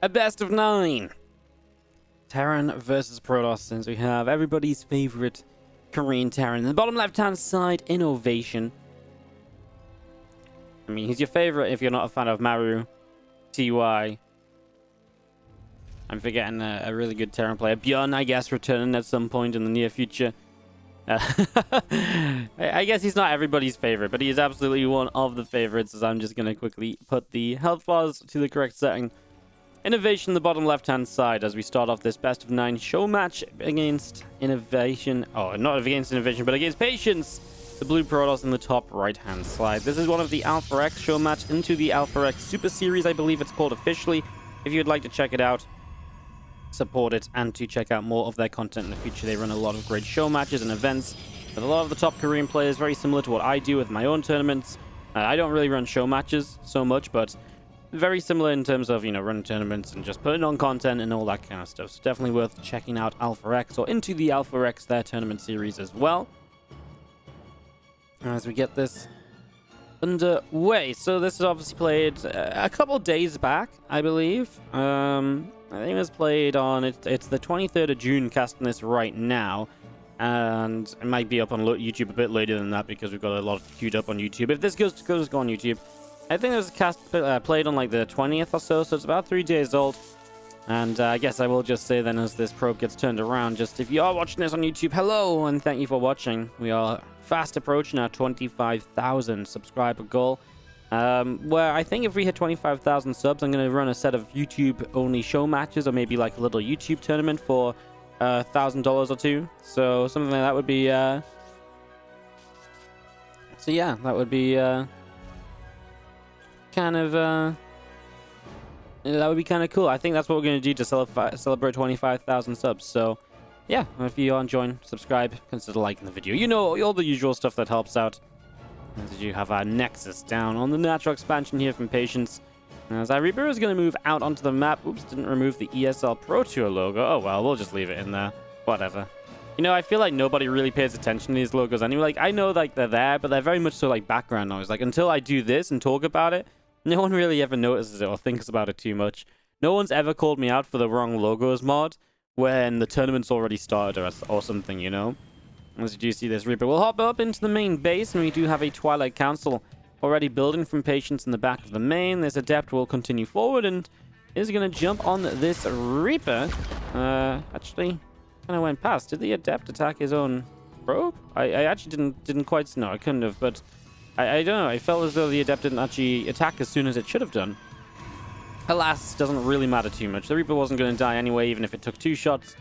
A best of 9. Terran versus Protoss, since we have everybody's favorite Korean Terran. In the bottom left-hand side, INnoVation. I mean, he's your favorite if you're not a fan of Maru, TY. I'm forgetting a really good Terran player. Bjorn, I guess, returning at some point in the near future. I guess he's not everybody's favorite, but he is absolutely one of the favorites, as I'm just going to quickly put the health bars to the correct setting. INnoVation, the bottom left-hand side, as we start off this best of 9 show match against INnoVation. Oh, not against INnoVation, but against Patience, the blue Protoss in the top right-hand side. This is one of the Alpha X show match into the Alpha X Super Series, I believe it's called officially. If you'd like to check it out, support it, and to check out more of their content in the future. They run a lot of great show matches and events with a lot of the top Korean players, very similar to what I do with my own tournaments. I don't really run show matches so much, but very similar in terms of, running tournaments and just putting on content and all that kind of stuff. So definitely worth checking out Alpha X or into the Alpha X, their tournament series as well. As we get this underway. So this is obviously played a couple days back, I believe. I think it was played on, it's the 23rd of June, casting this right now. And it might be up on YouTube a bit later than that because we've got a lot queued up on YouTube. If this goes to go on YouTube, I think it was played on like the 20th or so it's about 3 days old. And I guess I will just say then, as this probe gets turned around, just if you are watching this on YouTube, hello and thank you for watching. We are fast approaching our 25,000 subscriber goal. Where I think if we hit 25,000 subs, I'm going to run a set of YouTube-only show matches, or maybe like a little YouTube tournament for $1,000 or two. So something like that would be... So yeah, that would be kind of... that would be kind of cool. I think that's what we're going to do to celebrate 25,000 subs. So yeah, if you are enjoying, subscribe, consider liking the video. You know, all the usual stuff that helps out. As you have our Nexus down on the natural expansion here from Patience. As our Reaper is going to move out onto the map. Oops, didn't remove the ESL Pro Tour logo. Oh well, we'll just leave it in there. Whatever. You know, I feel like nobody really pays attention to these logos anyway. Like, I know like they're there, but they're very much so like background noise. Like, until I do this and talk about it, no one really ever notices it or thinks about it too much. No one's ever called me out for the wrong logos mod when the tournament's already started or something, you know? As you do see this Reaper, we'll hop up into the main base, and we do have a Twilight Council already building from Patience in the back of the main. This Adept will continue forward and is going to jump on this Reaper. Actually, kind of went past. Did the Adept attack his own probe? I actually didn't quite know. I couldn't have, but I don't know. I felt as though the Adept didn't actually attack as soon as it should have done. Alas, doesn't really matter too much. The Reaper wasn't going to die anyway, even if it took 2 shots.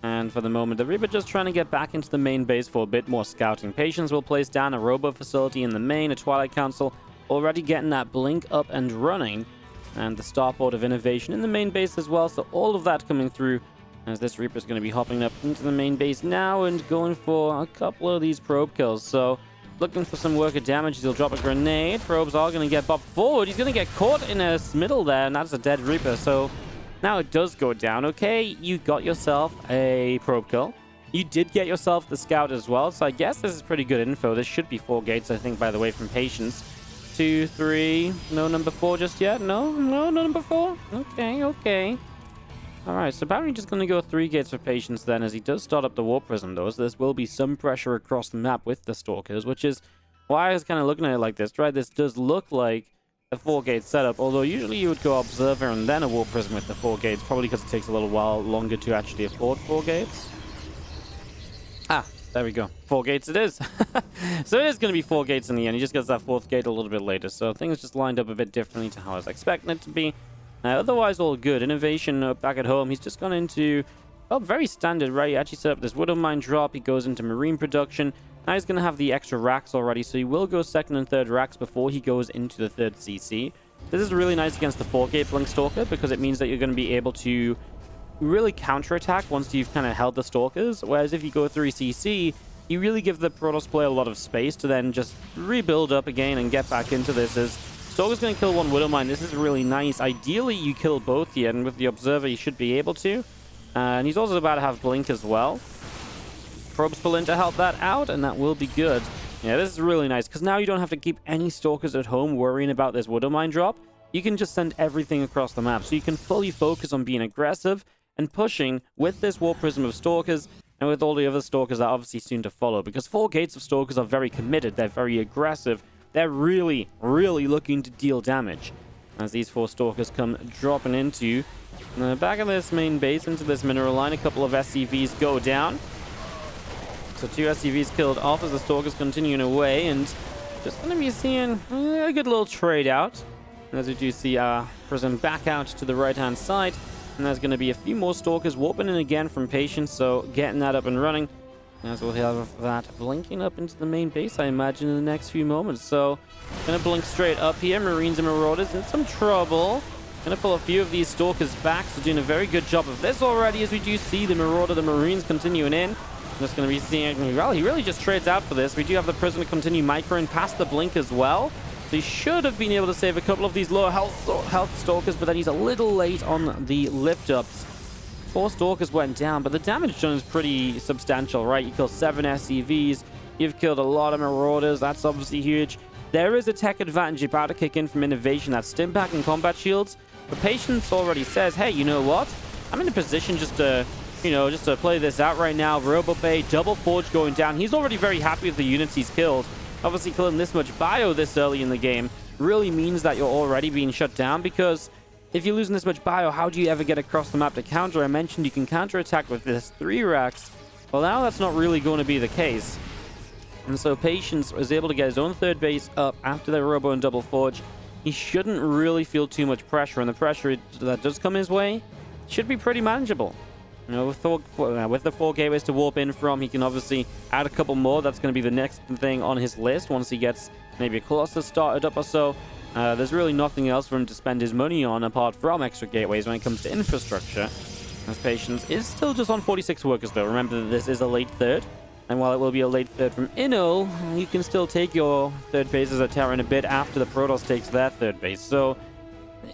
And for the moment, the Reaper just trying to get back into the main base for a bit more scouting. Patience will place down a robo facility in the main, a Twilight Council already getting that blink up and running. And the starport of INnoVation in the main base as well. So all of that coming through as this Reaper is going to be hopping up into the main base now and going for a couple of these probe kills. So looking for some worker damage. He'll drop a grenade. Probes are going to get bopped forward. He's going to get caught in a middle there, and that's a dead Reaper. So now it does go down. Okay, you got yourself a probe kill. You did get yourself the scout as well. So I guess this is pretty good info. This should be 4 gates, I think, by the way, from Patience. 2, 3. No number 4 just yet. No number 4. Okay. All right, so apparently just going to go 3 gates for Patience then, as he does start up the Warp Prism, though. So there will be some pressure across the map with the Stalkers, which is why I was kind of looking at it like this, right? This does look like a 4-gate setup, although usually you would go Observer and then a Warp Prism with the 4 gates, probably because it takes a little while longer to actually afford 4 gates. Ah, there we go. 4 gates it is. So it is going to be 4 gates in the end. He just gets that 4th gate a little bit later, so things just lined up a bit differently to how I was expecting it to be. Otherwise, all good. INnoVation back at home. He's just gone into, well, very standard, right? He actually set up this Widow Mine drop. He goes into Marine production. Now he's going to have the extra racks already, so he will go 2nd and 3rd racks before he goes into the 3rd CC. This is really nice against the 4-gate Blink Stalker because it means that you're going to be able to really counterattack once you've kind of held the Stalkers. Whereas if you go 3 CC, you really give the Protoss player a lot of space to then just rebuild up again and get back into this. As Stalker's going to kill 1 Widow Mine. This is really nice. Ideally, you kill both here, and with the Observer, you should be able to. And he's also about to have Blink as well. Probes pull in to help that out, and that will be good. Yeah, this is really nice, because now you don't have to keep any Stalkers at home worrying about this Widow Mine drop. you can just send everything across the map. So you can fully focus on being aggressive and pushing with this Warp Prism of Stalkers and with all the other Stalkers that are obviously soon to follow. Because 4 gates of Stalkers are very committed. They're very aggressive. They're really, really looking to deal damage. As these 4 Stalkers come dropping into the back of this main base, into this mineral line, a couple of SCVs go down. So 2 SCVs killed off as the Stalkers continuing away, and just going to be seeing a good little trade out. As we do see Prism back out to the right-hand side, and there's going to be a few more Stalkers warping in again from Patience, so getting that up and running. As we'll have that blinking up into the main base, I imagine, in the next few moments. So, going to blink straight up here. Marines and Marauders in some trouble. Going to pull a few of these Stalkers back, so doing a very good job of this already, as we do see the Marauder, the Marines continuing in. Just going to be seeing, well, he really just trades out for this. We do have the Prisoner continue microing past the blink as well. So he should have been able to save a couple of these lower health Stalkers, but then he's a little late on the lift-ups. 4 Stalkers went down, but the damage done is pretty substantial, right? You kill 7 SCVs, you've killed a lot of Marauders, that's obviously huge. There is a tech advantage about to kick in from INnoVation, that's Stim Pack and Combat Shields. But Patience already says, hey, you know what? I'm in a position just to play this out right now. RoboBay, Double Forge going down. He's already very happy with the units he's killed. Obviously, killing this much bio this early in the game really means that you're already being shut down, because if you're losing this much bio, how do you ever get across the map to counter? I mentioned you can counter-attack with this 3 racks. Well, now that's not really going to be the case. And so Patience was able to get his own 3rd base up after their Robo and Double Forge. He shouldn't really feel too much pressure, and the pressure that does come his way should be pretty manageable. You know, with the 4 gateways to warp in from, he can obviously add a couple more. That's going to be the next thing on his list once he gets maybe a Colossus started up or so. There's really nothing else for him to spend his money on apart from extra gateways when it comes to infrastructure. As Patience is still just on 46 workers, though. Remember that this is a late 3rd. And while it will be a late 3rd from Inno, you can still take your 3rd base as a Terran a bit after the Protoss takes their 3rd base. So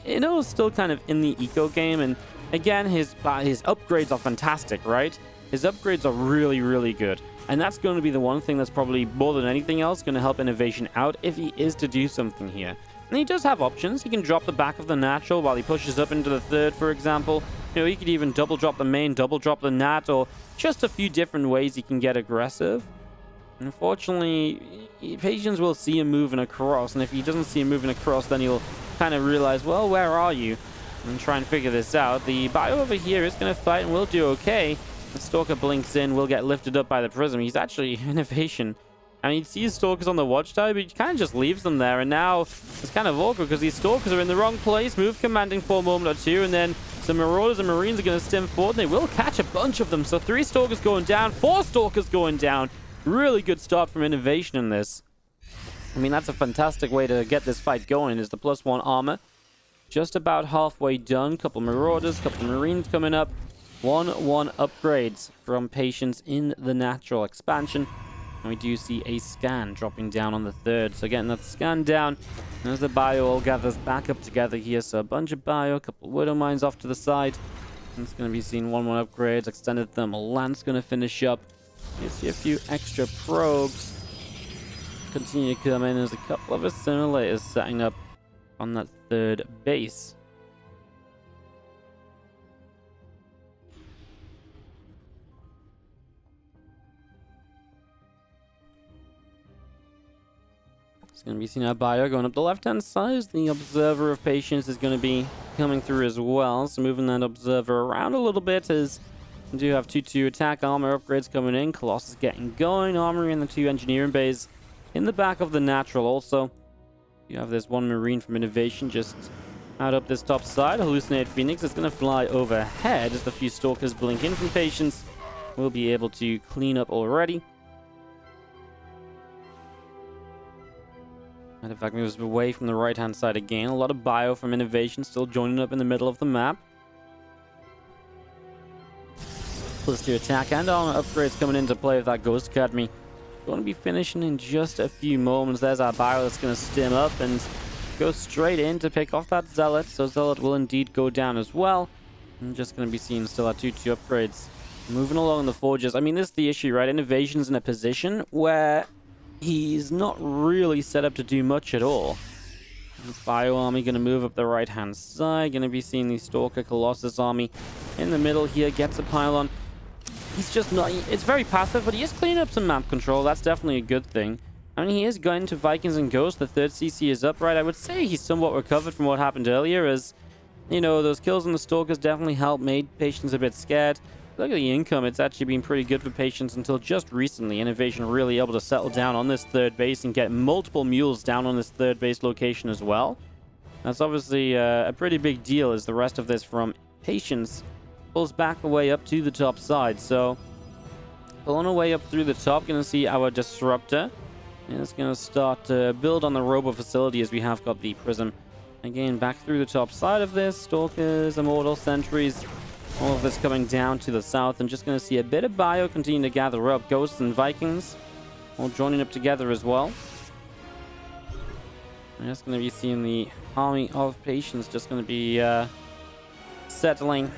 Inno is still kind of in the eco game. And again, his upgrades are fantastic, right? His upgrades are really, really good. And that's going to be the one thing that's probably more than anything else going to help INnoVation out if he is to do something here. And he does have options. He can drop the back of the natural while he pushes up into the 3rd, for example. You know, he could even double drop the main, double drop the nat, or just a few different ways he can get aggressive. Unfortunately, Patience will see him moving across, and if he doesn't see him moving across, then he'll kind of realize, well, where are you? And try and figure this out. The bio over here is going to fight and will do okay. The Stalker blinks in, will get lifted up by the Prism. He's actually INnoVation. I mean, you see his Stalkers on the watchtower, but he kind of just leaves them there. And now it's kind of awkward because these Stalkers are in the wrong place. Move commanding for a moment or two, and then some Marauders and Marines are going to stem forward. And they will catch a bunch of them. So 3 Stalkers going down, 4 Stalkers going down. Really good start from INnoVation in this. I mean, that's a fantastic way to get this fight going, is the +1 armor. Just about halfway done. Couple Marauders, couple Marines coming up. 1-1 upgrades from Patience in the natural expansion. And we do see a scan dropping down on the 3rd. So getting that scan down. And as the bio all gathers back up together here. So a bunch of bio, a couple Widow Mines off to the side. And it's going to be seeing 1-1 upgrades. Extended Thermal Lance going to finish up. You see a few extra probes continue to come in. There's a couple of assimilators setting up on that 3rd base. It's going to be seen our bio going up the left-hand side. The Observer of Patience is going to be coming through as well. So moving that Observer around a little bit, as we do have 2-2 attack armor upgrades coming in. Colossus getting going. Armory and the 2 engineering bays in the back of the natural also. You have this 1 Marine from INnoVation just out up this top side. Hallucinated Phoenix is going to fly overhead as the few Stalkers blink in from Patience. We'll be able to clean up already. And in fact, moves away from the right-hand side again. A lot of bio from INnoVation still joining up in the middle of the map. Plus 2 attack and armor upgrades coming into play with that Ghost Academy. Going to be finishing in just a few moments. There's our bio that's going to stim up and go straight in to pick off that Zealot. So Zealot will indeed go down as well. I'm just going to be seeing still our 2-2 upgrades. Moving along the forges. I mean, this is the issue, right? INnoVation's in a position where he's not really set up to do much at all. Bio army going to move up the right-hand side. Going to be seeing the Stalker Colossus army in the middle here. Gets a pylon. He's just not... It's very passive, but he is cleaning up some map control. That's definitely a good thing. I mean, he is going to Vikings and Ghosts. The third CC is upright. I would say he's somewhat recovered from what happened earlier, as, you know, those kills on the Stalkers definitely helped, made Patience a bit scared. Look at the income. It's actually been pretty good for Patience until just recently. INnoVation really able to settle down on this third base and get multiple mules down on this third base location as well. That's obviously a pretty big deal, as the rest of this from Patience pulls back the way up to the top side. So, pulling our way up through the top, going to see our Disruptor. And it's going to start to build on the Robo facility, as we have got the Prism. Again, back through the top side of this. Stalkers, Immortal, Sentries, all of this coming down to the south. And just going to see a bit of Bio continue to gather up. Ghosts and Vikings all joining up together as well. I'm just going to be seeing the army of Patience just going to be settling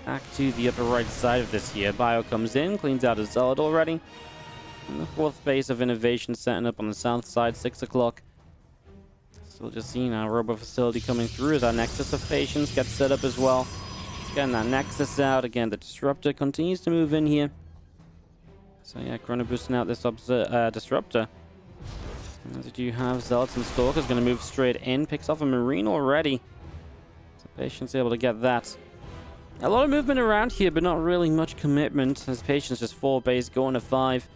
back to the upper right side of this here. Bio comes in, cleans out his Zealot already. And the fourth base of INnoVation setting up on the south side, 6 o'clock. Still just seeing our Robo facility coming through as our Nexus of Patience gets set up as well. It's getting that Nexus out. Again, the Disruptor continues to move in here. So yeah, Chrono boosting out this Disruptor. As we do have Zealots and Stalkers going to move straight in. Picks off a Marine already. So Patience able to get that. A lot of movement around here, but not really much commitment, as Patience just 4 base going to 5.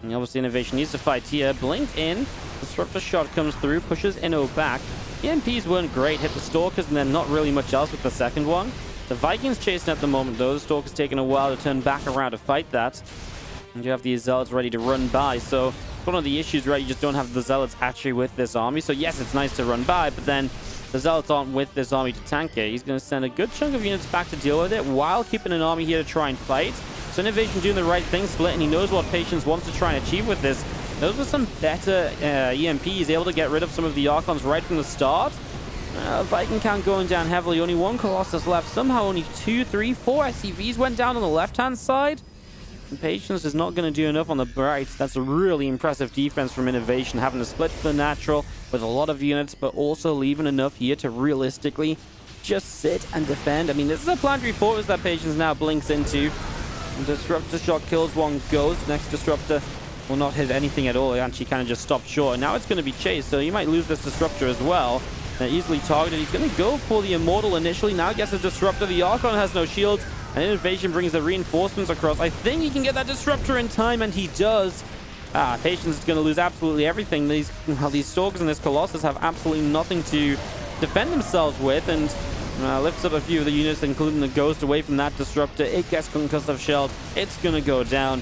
And obviously INnoVation needs to fight here. Blink in. Disruptor shot comes through, pushes Inno back. The MPs weren't great, hit the Stalkers, and then not really much else with the second one. The Vikings chasing at the moment, though. The Stalkers taking a while to turn back around to fight that. And you have the Zealots ready to run by. So one of the issues, right, you just don't have the Zealots actually with this army. So yes, it's nice to run by, but then the Zealots aren't with this army to tank it. He's going to send a good chunk of units back to deal with it, while keeping an army here to try and fight. So INnoVation doing the right thing, split, and he knows what Patience wants to try and achieve with this. Those are some better EMPs, able to get rid of some of the Archons right from the start. Viking count going down heavily, only 1 Colossus left. Somehow only 2, 3, 4 SCVs went down on the left-hand side. And Patience is not going to do enough on the right. That's a really impressive defense from INnoVation, having to split the natural with a lot of units, but also leaving enough here to realistically just sit and defend. I mean, this is a planetary fortress that Patience now blinks into. Disruptor shot kills 1 Ghost. Next Disruptor will not hit anything at all. It actually kind of just stopped short. And now it's going to be chased, so you might lose this Disruptor as well. They're easily targeted. He's going to go for the Immortal initially. Now gets a Disruptor. The Archon has no shields. And INnoVation brings the reinforcements across. I think he can get that Disruptor in time, and he does. Patience is going to lose absolutely everything. These Stalkers and this Colossus have absolutely nothing to defend themselves with, and lifts up a few of the units, including the Ghost, away from that Disruptor. It gets concussive shelled. It's going to go down.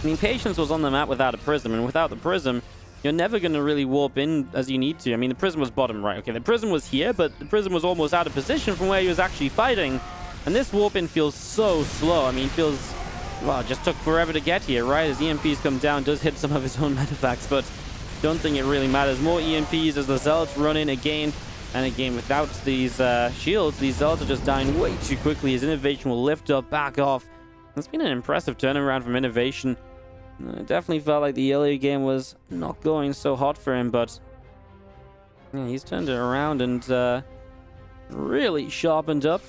I mean, Patience was on the map without a Prism, and without the Prism, you're never going to really warp in as you need to. I mean, the Prism was bottom right. Okay, the Prism was here, but the Prism was almost out of position from where he was actually fighting. And this warp in feels so slow. I mean, feels... Well, it just took forever to get here, right? As EMPs come down, does hit some of his own metafacts, but don't think it really matters. More EMPs as the Zealots run in again. And again, without these shields, these Zealots are just dying way too quickly, as INnoVation will lift up, back off. It's been an impressive turnaround from INnoVation. It definitely felt like the earlier game was not going so hot for him, but yeah, he's turned it around and really sharpened up.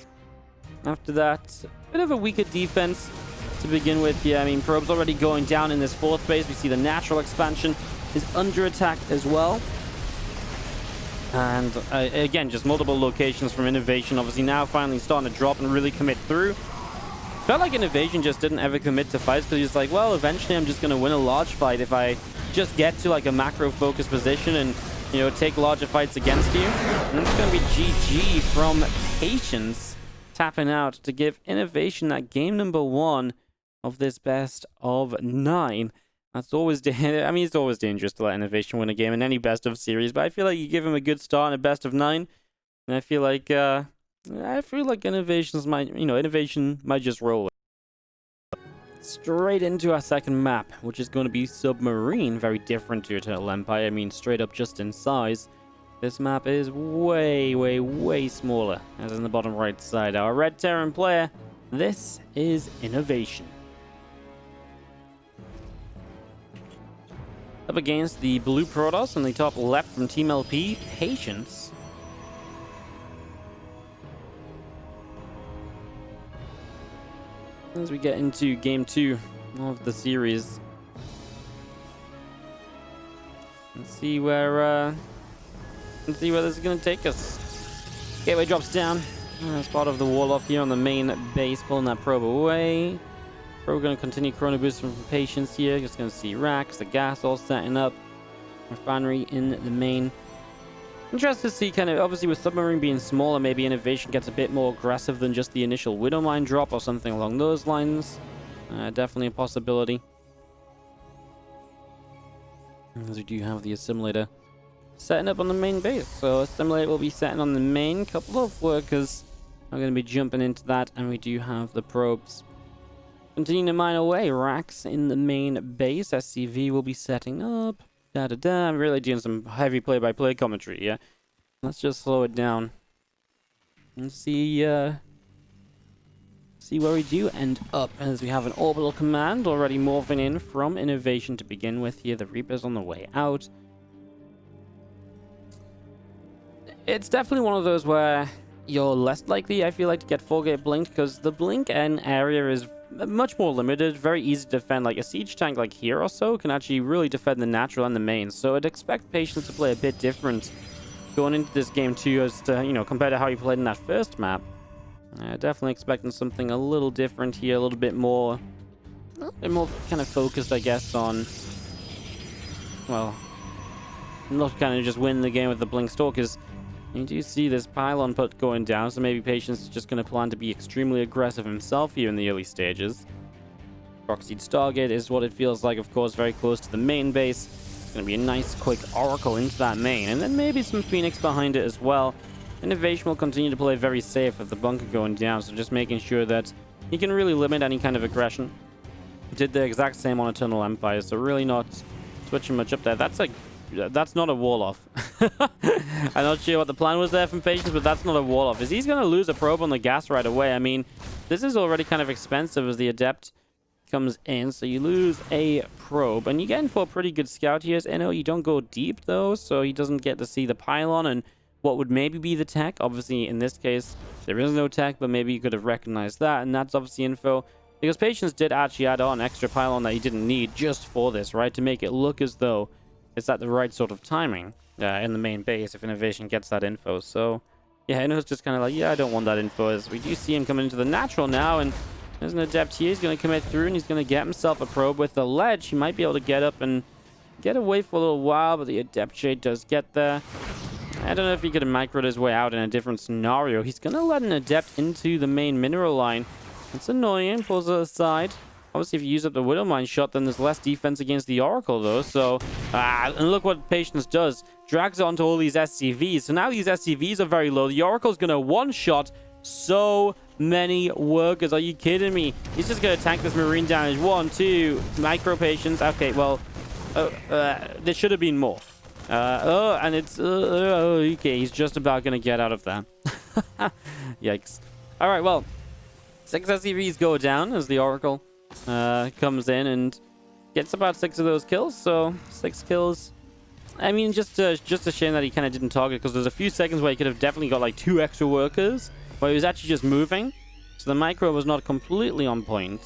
After that, a bit of a weaker defense to begin with. Yeah, I mean, Probe's already going down in this 4th base. We see the natural expansion is under attack as well. And again, just multiple locations from INnoVation. Obviously now finally starting to drop and really commit through. Felt like INnoVation just didn't ever commit to fights, because he's like, well, eventually I'm just going to win a large fight if I just get to like a macro focus position and, you know, take larger fights against you. And it's going to be GG from Patience, tapping out to give INnoVation that game number 1 of this best of 9. That's always, I mean, it's always dangerous to let INnoVation win a game in any best of series, but I feel like you give him a good start in a best of 9, and I feel like INnoVation's INnoVation might just roll it. Straight into our second map, which is going to be Submarine, very different to Eternal Empire. I mean, straight up just in size. This map is way, way, way smaller, as in the bottom right side. Our Red Terran player, this is INnoVation. Up against the blue Protoss in the top left from Team LP, Patience. As we get into game 2 of the series. Let's see where this is gonna take us. Gateway drops down. As part of the wall off here on the main base, pulling that probe away. We're going to continue Chrono Boost from Patience here. Just going to see racks, the gas all setting up. Refinery in the main. Interested to see kind of, obviously with Submarine being smaller, maybe INnoVation gets a bit more aggressive than just the initial Widow Mine drop or something along those lines. Definitely a possibility. As we do have the assimilator setting up on the main base. So assimilator will be setting on the main. Couple of workers are going to be jumping into that, and we do have the probes continuing to mine away. Racks in the main base. SCV will be setting up. I'm really doing some heavy play-by-play commentary, yeah? Let's just slow it down and see where we do end up, as we have an orbital command already morphing in from INnoVation to begin with here. The Reaper's on the way out. It's definitely one of those where you're less likely, I feel like, to get 4-gate blinked, because the blink N area is much more limited, very easy to defend. Like a siege tank like here or so can actually really defend the natural and the main. So I'd expect Patience to play a bit different going into this game too, as to, you know, compared to how you played in that first map. Definitely expecting something a little different here, a little bit more kind of focused, I guess, on, well, not kind of just win the game with the blink stalkers. You do see this pylon put going down, so maybe Patience is just going to plan to be extremely aggressive himself here in the early stages. Proxied Stargate is what it feels like, of course, very close to the main base. It's going to be a nice, quick Oracle into that main, and then maybe some Phoenix behind it as well. INnoVation will continue to play very safe with the bunker going down, so just making sure that he can really limit any kind of aggression. Did the exact same on Eternal Empire, so really not switching much up there. That's not a wall-off. I'm not sure what the plan was there from Patience, but that's not a wall-off. Is he's going to lose a probe on the gas right away? I mean, this is already kind of expensive as the Adept comes in, so you lose a probe. And you get in for a pretty good scout here. As Inno, you don't go deep, though, so he doesn't get to see the pylon and what would maybe be the tech. Obviously, in this case, there is no tech, but maybe you could have recognized that, and that's obviously info. Because Patience did actually add on extra pylon that he didn't need just for this, right? To make it look as though it's at the right sort of timing in the main base if INnoVation gets that info. So, yeah, I know it's just kind of like, yeah, I don't want that info. As we do see him coming into the natural now, and there's an Adept here. He's going to commit through, and he's going to get himself a probe with the ledge. He might be able to get up and get away for a little while, but the Adept Shade does get there. I don't know if he could have microed his way out in a different scenario. He's going to let an Adept into the main mineral line. It's annoying. Pulls it aside. Obviously, if you use up the Widow Mine shot, then there's less defense against the Oracle, though. So, and look what Patience does. Drags onto all these SCVs. So now these SCVs are very low. The Oracle's going to one-shot so many workers. Are you kidding me? He's just going to tank this Marine damage. 1, 2, micro Patience. Okay, well, there should have been more. And it's... okay, he's just about going to get out of there. Yikes. All right, well, 6 SCVs go down as the Oracle comes in and gets about 6 of those kills. So 6 kills. I mean, just a shame that he kind of didn't target, because there's a few seconds where he could have definitely got like 2 extra workers, but he was actually just moving, so the micro was not completely on point.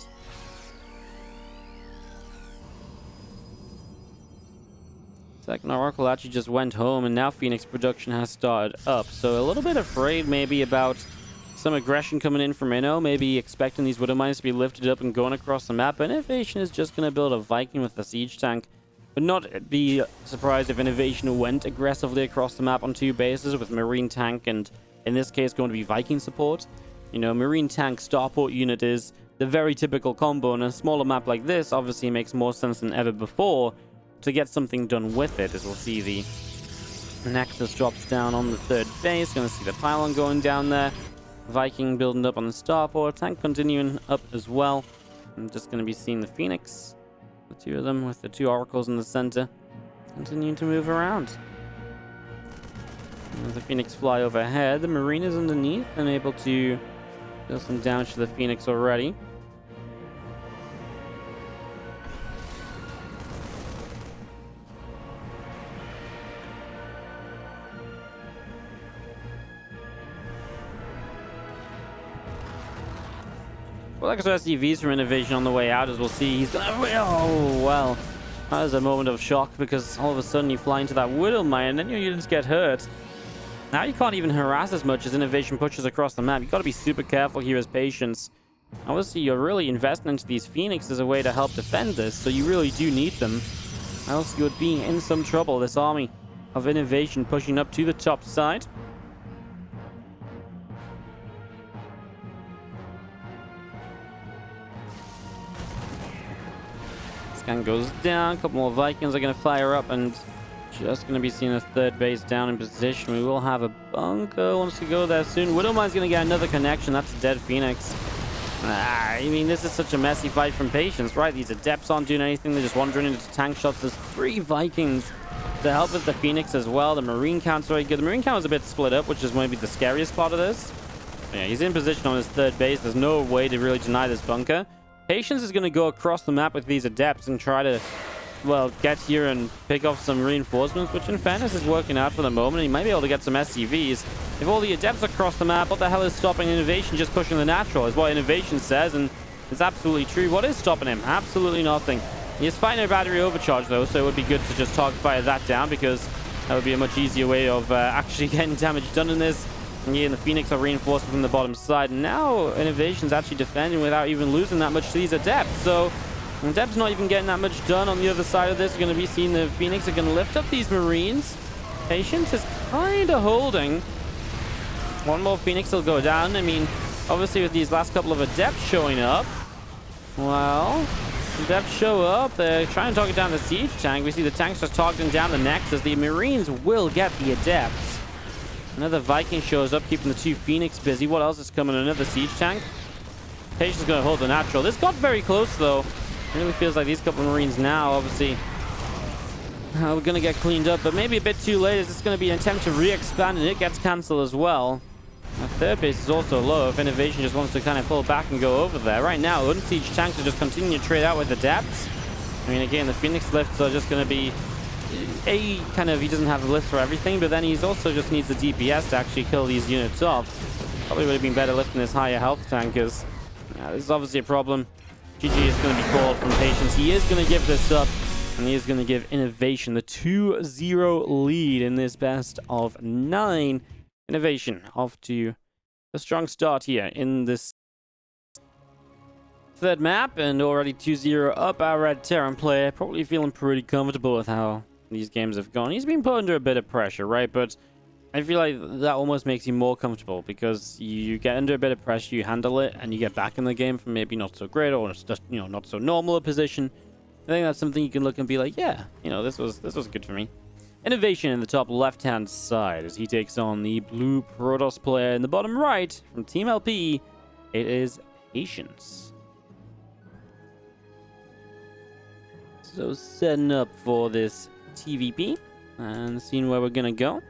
Second Oracle actually just went home, and now Phoenix production has started up, so a little bit afraid maybe about some aggression coming in from Inno, maybe expecting these Widow Mines to be lifted up and going across the map. INnoVation is just going to build a Viking with the siege tank. Would not be surprised if INnoVation went aggressively across the map on 2 bases with Marine tank and, in this case, going to be Viking support. You know, Marine tank starport unit is the very typical combo, and a smaller map like this obviously makes more sense than ever before to get something done with it, as we'll see the Nexus drops down on the 3rd base. Going to see the pylon going down there. Viking building up on the starport. Tank continuing up as well. I'm just going to be seeing the Phoenix. The 2 of them with the 2 Oracles in the center. Continuing to move around. As the Phoenix fly overhead, the Marine is underneath and able to deal some damage to the Phoenix already. Well, extra SCVs from INnoVation on the way out, as we'll see. He's gonna... Oh, well. That was a moment of shock, because all of a sudden you fly into that Widowmine, and then you just get hurt. Now you can't even harass as much as INnoVation pushes across the map. You've got to be super careful here as Patience. Obviously, you're really investing into these Phoenix as a way to help defend this, so you really do need them. Else you would be in some trouble, this army of INnoVation pushing up to the top side. Scan goes down. A couple more Vikings are going to fire up, and just going to be seeing a third base down in position. We will have a bunker wants to go there soon. Widowmine's going to get another connection. That's a dead Phoenix. I mean, this is such a messy fight from Patience, right? These Adepts aren't doing anything. They're just wandering into tank shots. There's 3 Vikings to help with the Phoenix as well. The Marine count's very good. The Marine count is a bit split up, which is maybe the scariest part of this. Yeah, he's in position on his third base. There's no way to really deny this bunker. Patience is going to go across the map with these Adepts and try to, well, get here and pick off some reinforcements, which in fairness is working out for the moment. He might be able to get some SCVs. If all the Adepts across the map, what the hell is stopping INnoVation just pushing the natural, is what INnoVation says, and it's absolutely true. What is stopping him? Absolutely nothing. He is fighting a battery overcharge, though, so it would be good to just target fire that down, because that would be a much easier way of actually getting damage done in this. And the Phoenix are reinforced from the bottom side. And now INnoVation's actually defending without even losing that much to these Adepts. So Adepts not even getting that much done on the other side of this. We're going to be seeing the Phoenix are going to lift up these Marines. Patience is kind of holding. One more Phoenix will go down. I mean, obviously with these last couple of Adepts showing up, well, Adepts show up. They're trying to target down the siege tank. We see the tanks just targeting down the Nexus. The Marines will get the Adepts. Another Viking shows up, keeping the 2 Phoenix busy. What else is coming? Another siege tank. Patience is going to hold the natural. This got very close, though. It really feels like these couple of Marines now, obviously, we're going to get cleaned up, but maybe a bit too late, as it's going to be an attempt to re-expand, and it gets cancelled as well. Our third base is also low if INnoVation just wants to kind of pull back and go over there. Right now, unsieged tanks are just continuing to trade out with Adepts. I mean, again, the Phoenix lifts are just going to be he doesn't have the lift for everything, but then he's also just needs the DPS to actually kill these units off. Probably would have been better lifting this higher health tank, because this is obviously a problem. GG is going to be called from Patience. He is going to give this up, and he is going to give INnoVation the 2-0 lead in this best of 9. INnoVation off to a strong start here in this third map, and already 2-0 up our Red Terran player. Probably feeling pretty comfortable with how these games have gone. He's been put under a bit of pressure, right? But I feel like that almost makes you more comfortable, because you get under a bit of pressure, you handle it, and you get back in the game from maybe not so great or just, not so normal a position. I think that's something you can look and be like, yeah, this was good for me. INnoVation in the top left-hand side as he takes on the blue Protoss player in the bottom right from Team LP. It is Patience. So setting up for this TvP and seeing where we're gonna go.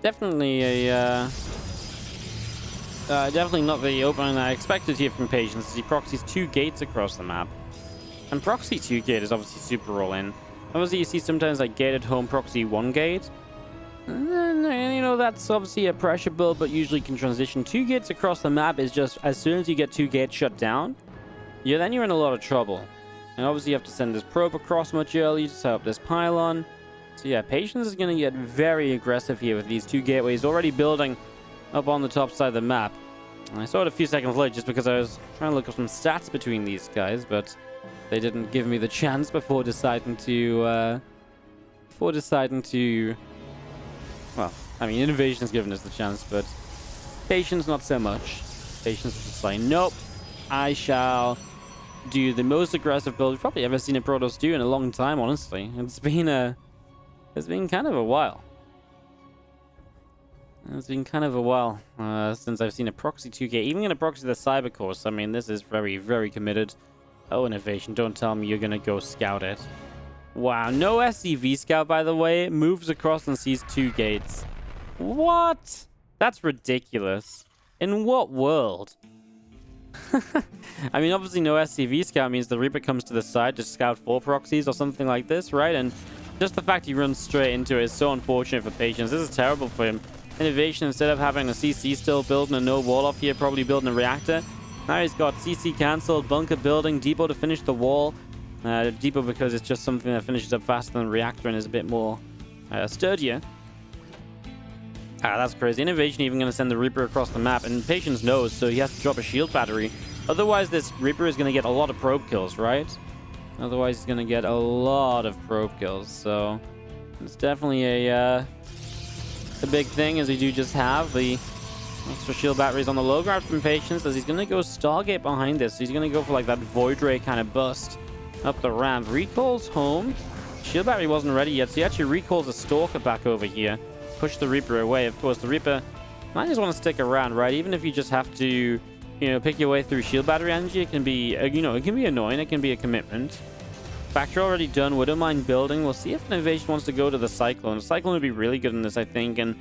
Definitely definitely not the opening I expected here from Patience, as he proxies 2 gates across the map. And proxy 2 gate is obviously super roll-in. Obviously, you see sometimes like gated home proxy 1 gate. And then, that's obviously a pressure build, but usually can transition. 2 gates across the map is just, as soon as you get 2 gates shut down, then you're in a lot of trouble. And obviously, you have to send this probe across much earlier to set up this pylon. So yeah, Patience is going to get very aggressive here with these 2 gateways already building up on the top side of the map. And I saw it a few seconds late just because I was trying to look up some stats between these guys, but they didn't give me the chance before deciding to well, I mean, INnoVation's given us the chance, but Patience not so much. Patience is just like, nope, I shall do the most aggressive build we've probably ever seen a Protoss do in a long time, honestly. It's been kind of a while. It's been kind of a while since I've seen a proxy 2K, even in a proxy the cyber course. I mean, this is very, very committed. Oh, INnoVation, don't tell me you're gonna go scout it. Wow, no SCV scout, by the way. Moves across and sees 2 gates. What? That's ridiculous. In what world? I mean, obviously no SCV scout means the Reaper comes to the side to scout 4 proxies or something like this, right? And just the fact he runs straight into it is so unfortunate for Patience. This is terrible for him. INnoVation, instead of having a CC still building a no wall off here, probably building a reactor. Now he's got CC cancelled, bunker building, depot to finish the wall. Depot because it's just something that finishes up faster than reactor and is a bit more sturdier. That's crazy. INnoVation even going to send the Reaper across the map, and Patience knows, so he has to drop a shield battery. Otherwise, this Reaper is going to get a lot of probe kills, right? Otherwise, he's going to get a lot of probe kills, so it's definitely a big thing, as we do just have the extra shield batteries on the low ground from Patience, as he's going to go Stargate behind this. So he's going to go for like that Void Ray kind of bust up the ramp. Recalls home. Shield battery wasn't ready yet, so he actually recalls a Stalker back over here. Push the Reaper away. Of course, the Reaper might just want to stick around, right? Even if you just have to, you know, pick your way through shield battery energy, it can be, you know, it can be annoying. It can be a commitment. Factory already done. Widowmine building. We'll see if INnoVation wants to go to the Cyclone. The Cyclone would be really good in this, I think. And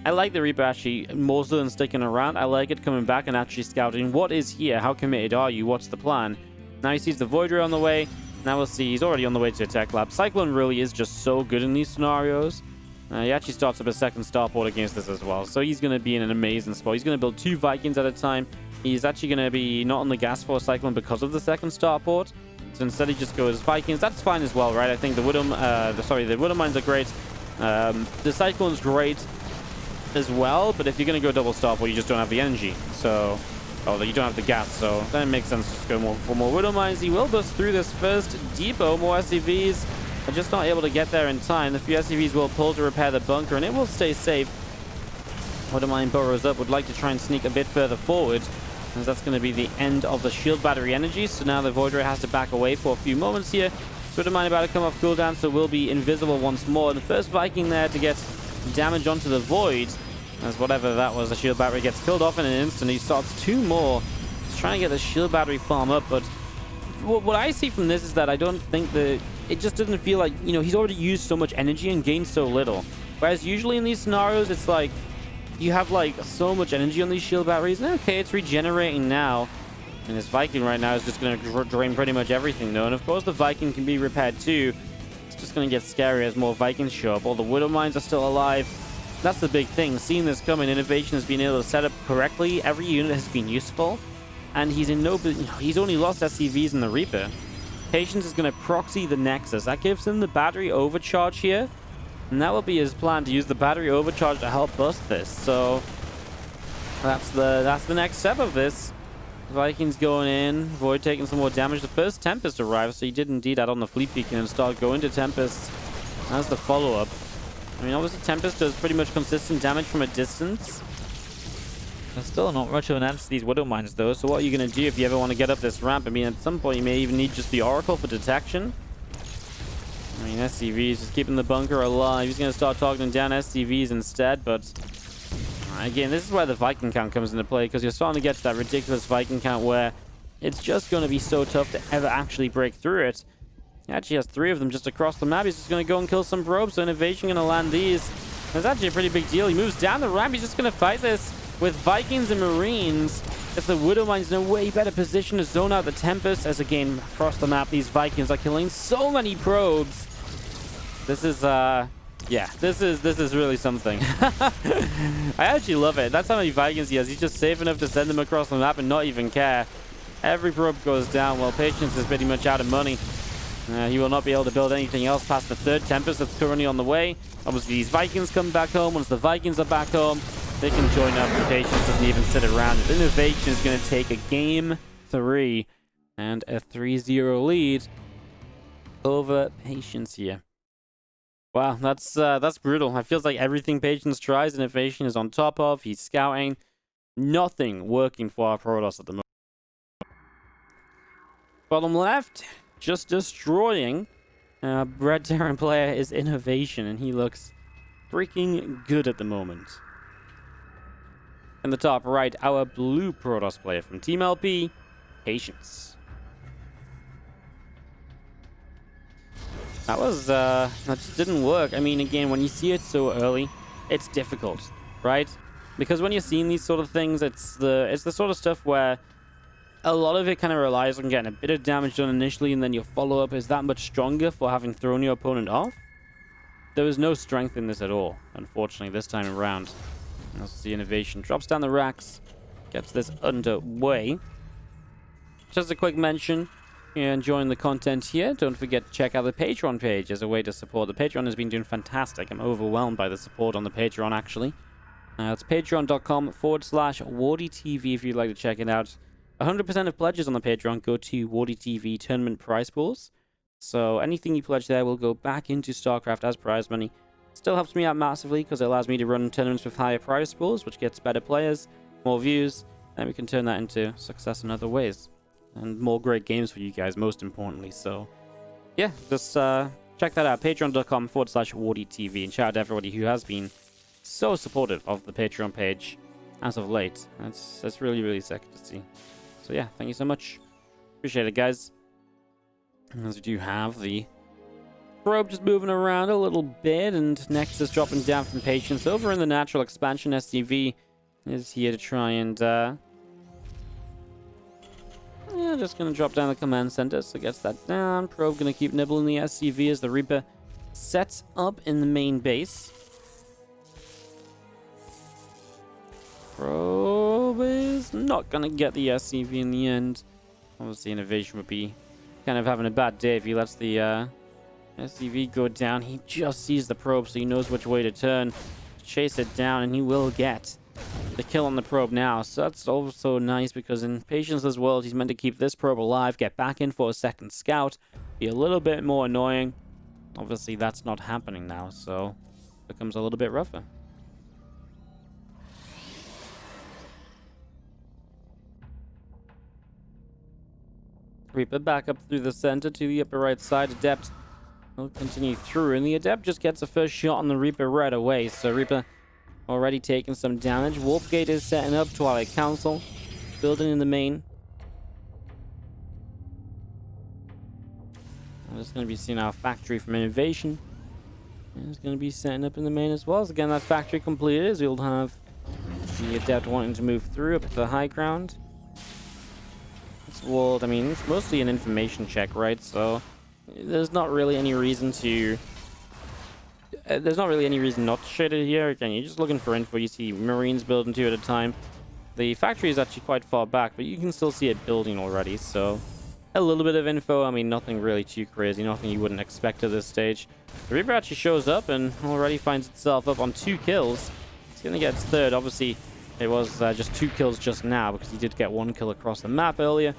I like the Reaper actually more so than sticking around. I like it coming back and actually scouting. What is here? How committed are you? What's the plan? Now he sees the Void Ray on the way. Now we'll see. He's already on the way to a tech lab. Cyclone really is just so good in these scenarios. He actually starts up a second starport against this as well. So he's going to be in an amazing spot. He's going to build 2 Vikings at a time. He's actually going to be not on the gas for Cyclone because of the second starport. So instead he just goes Vikings. That's fine as well, right? I think the Widowmines are great. The Cyclone's great as well. But if you're going to go double starport, you just don't have the energy. So, you don't have the gas. So then it makes sense to just go for more Widowmines. He will bust through this first depot. More SCVs. Are just not able to get there in time. The few SCVs will pull to repair the bunker, and it will stay safe. Widowmine burrows up, would like to try and sneak a bit further forward, as that's going to be the end of the shield battery energy. So now the Void Ray has to back away for a few moments here. Widowmine about to come off cooldown, so will be invisible once more. And the first Viking there to get damage onto the Void, as whatever that was, the shield battery gets killed off in an instant. He starts 2 more. He's trying to get the shield battery farm up, but what I see from this is that I don't think that it just doesn't feel like, you know, he's already used so much energy and gained so little. Whereas usually in these scenarios, it's like you have like so much energy on these shield batteries. And okay, it's regenerating now. And this Viking right now is just going to drain pretty much everything, though. And of course, the Viking can be repaired too. It's just going to get scary as more Vikings show up. All the Widowmines are still alive. That's the big thing. Seeing this coming, INnoVation has been able to set up correctly. Every unit has been useful. And he's in no... He's only lost SCVs in the Reaper. Patience is going to proxy the Nexus. That gives him the battery overcharge here. And that will be his plan, to use the battery overcharge to help bust this. So that's the next step of this. Vikings going in. Void taking some more damage. The first Tempest arrives, so he did indeed add on the Fleet Beacon and start going to Tempest as the follow-up. I mean, obviously Tempest does pretty much consistent damage from a distance. There's still not much of an answer to these Widowmines, though. So what are you going to do if you ever want to get up this ramp? I mean, at some point, you may even need just the Oracle for detection. I mean, SCVs just keeping the bunker alive. He's going to start targeting down SCVs instead. But again, this is where the Viking count comes into play, because you're starting to get to that ridiculous Viking count where it's just going to be so tough to ever actually break through it. He actually has 3 of them just across the map. He's just going to go and kill some probes. So INnoVation going to land these. That's actually a pretty big deal. He moves down the ramp. He's just going to fight this with Vikings and Marines. If the Widowmine's in a way better position to zone out the Tempest, as again, across the map, these Vikings are killing so many probes. This is, yeah, this is really something. I actually love it. That's how many Vikings he has. He's just safe enough to send them across the map and not even care. Every probe goes down while Patience is pretty much out of money. He will not be able to build anything else past the 3rd Tempest that's currently on the way. Obviously, these Vikings come back home. Once the Vikings are back home, they can join up. And Patience doesn't even sit around. INnoVation is going to take a Game 3 and a 3-0 lead over Patience here. Wow, that's brutal. It feels like everything Patience tries, INnoVation is on top of. He's scouting. Nothing working for our Protoss at the moment. Bottom left, just destroying. Red Terran player is INnoVation, and he looks freaking good at the moment. In the top right, our blue Protoss player from Team LP, Patience. That just didn't work. I mean, again, when you see it so early, it's difficult, right? Because when you're seeing these sort of things, it's the sort of stuff where a lot of it kind of relies on getting a bit of damage done initially, and then your follow-up is that much stronger for having thrown your opponent off. There was no strength in this at all, unfortunately, this time around. As the INnoVation drops down the racks, gets this underway. Just a quick mention, if you're enjoying the content here, don't forget to check out the Patreon page as a way to support. The Patreon has been doing fantastic. I'm overwhelmed by the support on the Patreon, actually. It's patreon.com/WardiTV if you'd like to check it out. 100% of pledges on the Patreon go to WardiTV tournament prize pools. So anything you pledge there will go back into StarCraft as prize money. Still helps me out massively because it allows me to run tournaments with higher prize pools, which gets better players, more views, and we can turn that into success in other ways. And more great games for you guys, most importantly. So, yeah, just check that out. Patreon.com/WardiTV. And shout out to everybody who has been so supportive of the Patreon page as of late. That's really, really sick to see. So, yeah, thank you so much. Appreciate it, guys. As we do have the probe just moving around a little bit, and Nexus dropping down from Patience over in the natural expansion. SCV is here to try and yeah, just gonna drop down the command center, so gets that down. Probe gonna keep nibbling the SCV as the Reaper sets up in the main base. Probe is not gonna get the SCV in the end. Obviously, INnoVation would be kind of having a bad day if he lets the SCV go down. He just sees the probe, so he knows which way to turn, chase it down, and he will get the kill on the probe now. So that's also nice, because in Patience's world, he's meant to keep this probe alive, get back in for a second scout, be a little bit more annoying. Obviously, that's not happening now, so it becomes a little bit rougher. Reaper back up through the center to the upper right side. Adept will continue through, and the Adept just gets the first shot on the Reaper right away. So Reaper already taking some damage. Warp Gate is setting up. Twilight Council building in the main. I'm just going to be seeing our factory from INnoVation. And it's going to be setting up in the main as well. So again, that factory completed, as we'll have the Adept wanting to move through up to the high ground. Well, I mean, it's mostly an information check, right? So there's not really any reason to not to shade it here. Again, you're just looking for info. You see Marines building two at a time. The factory is actually quite far back, but you can still see it building already. So a little bit of info. I mean, nothing really too crazy, nothing you wouldn't expect at this stage. The Reaper actually shows up and already finds itself up on 2 kills. It's gonna get its third. Obviously, it was just 2 kills just now, because he did get 1 kill across the map earlier.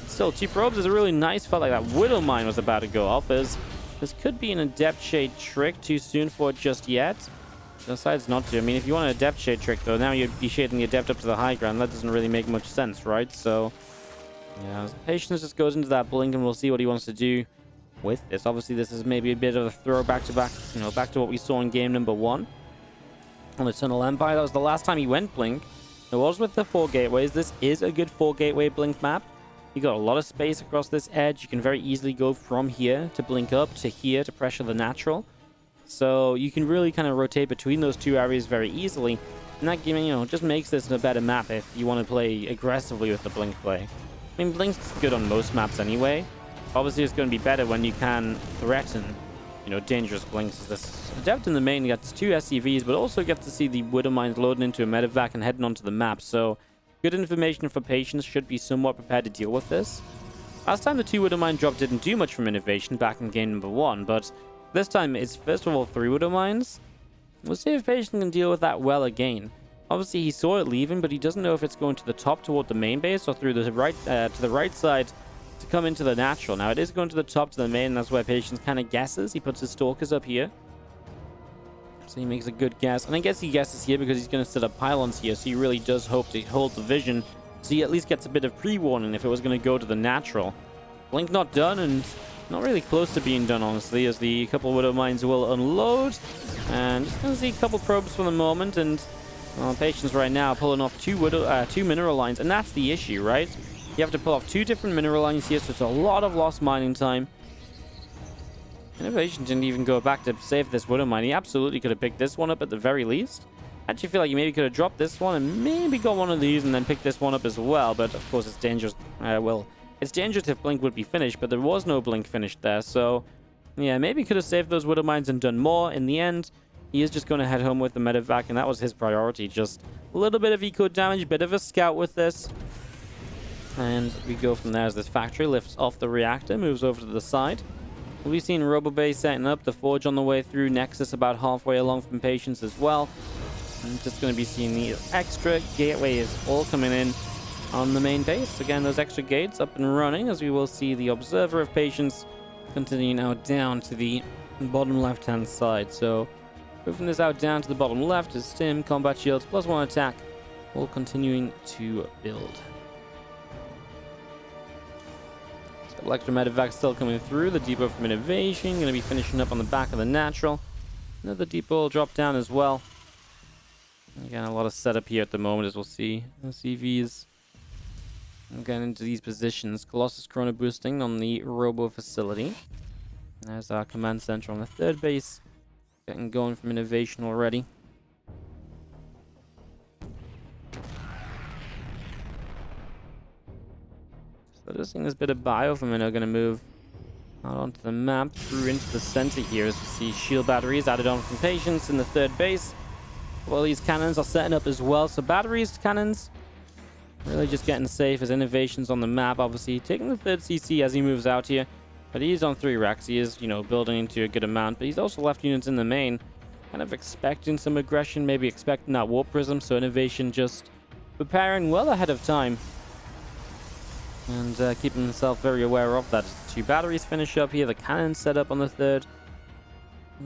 Still, 2 probes is a really nice. Felt like that Widow Mine was about to go off, as this could be an Adept Shade trick. Too soon for it just yet. Decides not to. I mean, if you want an Adept Shade trick, though, now you'd be shading the Adept up to the high ground. That doesn't really make much sense, right? So, yeah, Patience just goes into that blink, and we'll see what he wants to do with this. Obviously, this is maybe a bit of a throwback to back to what we saw in game number 1 on Eternal Empire. That was the last time he went blink. It was with the 4 gateways. This is a good 4 gateway blink map. You got a lot of space across this edge. You can very easily go from here to blink up to here to pressure the natural. So you can really kind of rotate between those 2 areas very easily. And that game, just makes this a better map if you want to play aggressively with the blink play. I mean, blink's good on most maps anyway. Obviously, it's going to be better when you can threaten, dangerous blinks. This Adept in the main gets 2 SCVs, but also gets to see the Widow Mines loading into a medevac and heading onto the map. So good information for Patience. Should be somewhat prepared to deal with this. Last time the 2 Widow Mine drop didn't do much from INnoVation back in game number 1, but this time it's first of all 3 Widow Mines. We'll see if Patience can deal with that well again. Obviously, he saw it leaving, but he doesn't know if it's going to the top toward the main base or through the right to the right side to come into the natural. Now, it is going to the top to the main, and that's where Patience kind of guesses. He puts his Stalkers up here. So he makes a good guess. And I guess he guesses here because he's going to set up pylons here, so he really does hope to hold the vision. So he at least gets a bit of pre-warning if it was going to go to the natural. Blink not done, and not really close to being done, honestly, as the couple Widow Mines will unload. And just going to see a couple probes for the moment, and Patience right now pulling off 2 mineral lines, and that's the issue, right? You have to pull off 2 different mineral lines here, so it's a lot of lost mining time. INnoVation didn't even go back to save this Widow Mine. He absolutely could have picked this one up at the very least. I actually feel like you maybe could have dropped this one and maybe got one of these and then picked this one up as well. But of course, it's dangerous. Well, it's dangerous if Blink would be finished, but there was no Blink finished there. So, yeah, maybe could have saved those Widow Mines and done more. In the end, he is just going to head home with the medevac, and that was his priority. Just a little bit of eco damage, bit of a scout with this. And we go from there as this factory lifts off the reactor, moves over to the side. We've seen RoboBay setting up, the Forge on the way through, Nexus about halfway along from Patience as well. I'm just going to be seeing the extra gateways all coming in on the main base. Again, those extra gates up and running, as we will see the Observer of Patience continuing out down to the bottom left-hand side. So moving this out down to the bottom left is Stim, Combat Shields, +1 attack, all continuing to build. Electro medevac still coming through. The depot from INnoVation going to be finishing up on the back of the natural. Another depot will drop down as well. Again, a lot of setup here at the moment, as we'll see. The CVs getting into these positions. Colossus Chrono boosting on the Robo facility. There's our command center on the third base. Getting going from INnoVation already. So just seeing this bit of bio from Inno going to move out onto the map, through into the center here, as we see shield batteries added on from Patience in the third base. Well, these cannons are setting up as well. So batteries, cannons, really just getting safe as INnoVation's on the map. Obviously taking the third CC as he moves out here. But he's on 3 racks. He is, building into a good amount. But he's also left units in the main. Kind of expecting some aggression, maybe expecting that Warp Prism. So INnoVation just preparing well ahead of time. And keeping himself very aware of that. 2 batteries finish up here. The cannon set up on the third.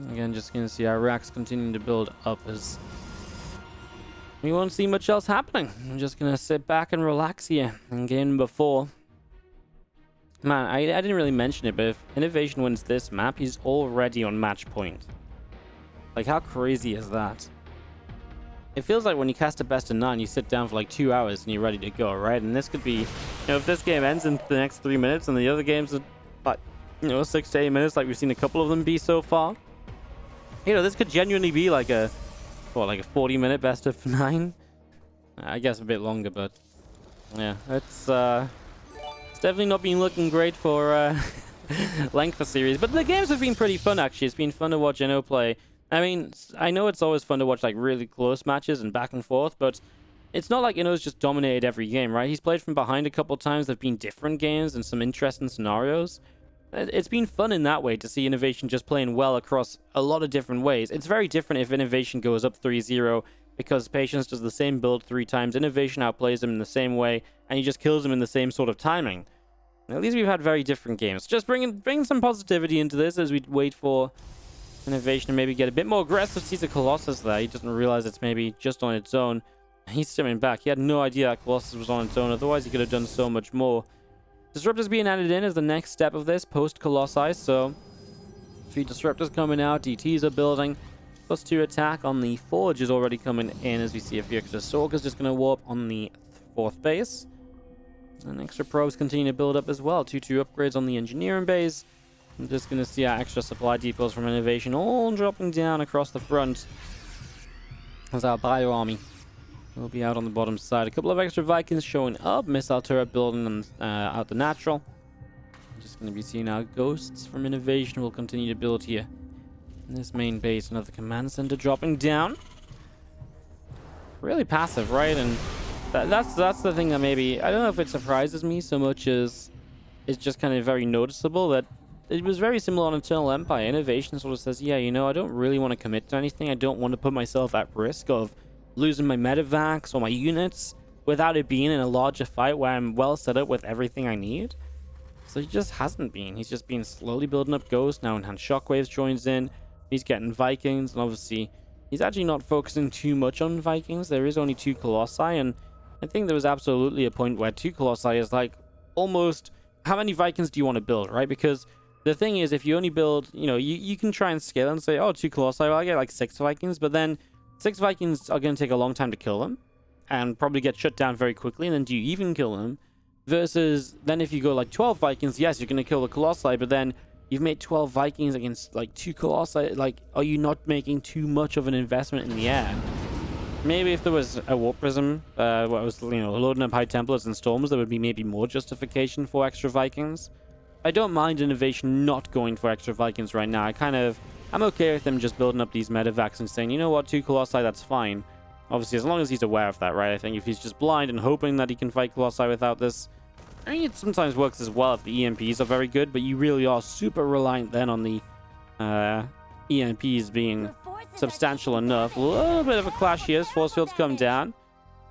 Again, just going to see our racks continuing to build up as we won't see much else happening. I'm just going to sit back and relax here. And game number 4. Man, I didn't really mention it, but if INnoVation wins this map, he's already on match point. Like, how crazy is that? It feels like when you cast a best of 9, you sit down for like 2 hours and you're ready to go, right? And this could be, if this game ends in the next 3 minutes and the other games are like, 6 to 8 minutes, like we've seen a couple of them be so far. This could genuinely be like a 40-minute best of 9. I guess a bit longer, but yeah, it's definitely not been looking great for length of series. But the games have been pretty fun, actually. It's been fun to watch Inno play. I mean, I know it's always fun to watch like really close matches and back and forth, but it's not like Inno's just dominated every game, right? He's played from behind a couple times. There've been different games and some interesting scenarios. It's been fun in that way to see INnoVation just playing well across a lot of different ways. It's very different if INnoVation goes up 3-0 because Patience does the same build 3 times. INnoVation outplays him in the same way, and he just kills him in the same sort of timing. At least we've had very different games. Just bringing some positivity into this as we wait for INnoVation to maybe get a bit more aggressive. Sees a Colossus there. He doesn't realize it's maybe just on its own. He's stepping back. He had no idea that Colossus was on its own. Otherwise, he could have done so much more. Disruptors being added in as the next step of this post-Colossi. So, 3 Disruptors coming out. DTs are building. +2 attack on the Forge is already coming in as we see a few extra Stalkers just going to warp on the 4th base. And extra probes continue to build up as well. 2-2 upgrades on the engineering base. I'm just going to see our extra supply depots from INnoVation all dropping down across the front as our bio army will be out on the bottom side. A couple of extra Vikings showing up. Missile turret building out the natural. I'm just going to be seeing our ghosts from INnoVation will continue to build here in this main base. Another command center dropping down. Really passive, right? And that's the thing that maybe, I don't know if it surprises me so much as it's just kind of very noticeable that it was very similar on Eternal Empire. INnoVation sort of says, yeah, I don't really want to commit to anything. I don't want to put myself at risk of losing my medevacs or my units without it being in a larger fight where I'm well set up with everything I need. So he just hasn't been. He's just been slowly building up Ghost. Now Enhanced Shockwaves joins in. He's getting Vikings, and obviously he's actually not focusing too much on Vikings. There is only 2 Colossi, and I think there was absolutely a point where 2 Colossi is like almost how many Vikings do you want to build, right? Because the thing is, if you only build, you can try and scale and say, oh, 2 Colossi, well, I get like 6 Vikings, but then 6 Vikings are going to take a long time to kill them and probably get shut down very quickly, and then do you even kill them? Versus then if you go like 12 Vikings, yes, you're going to kill the Colossi, but then you've made 12 Vikings against like 2 Colossi. Like, are you not making too much of an investment in the air? Maybe if there was a Warp Prism, what was, loading up High Templars and Storms, there would be maybe more justification for extra Vikings. I don't mind INnoVation not going for extra Vikings right now. I'm okay with them just building up these medevacs and saying, you know what, 2 Colossi, that's fine. Obviously, as long as he's aware of that, right? I think if he's just blind and hoping that he can fight Colossi without this, I mean, it sometimes works as well if the EMPs are very good, but you really are super reliant then on the EMPs being substantial enough. A little bit of a clash here as force fields come down.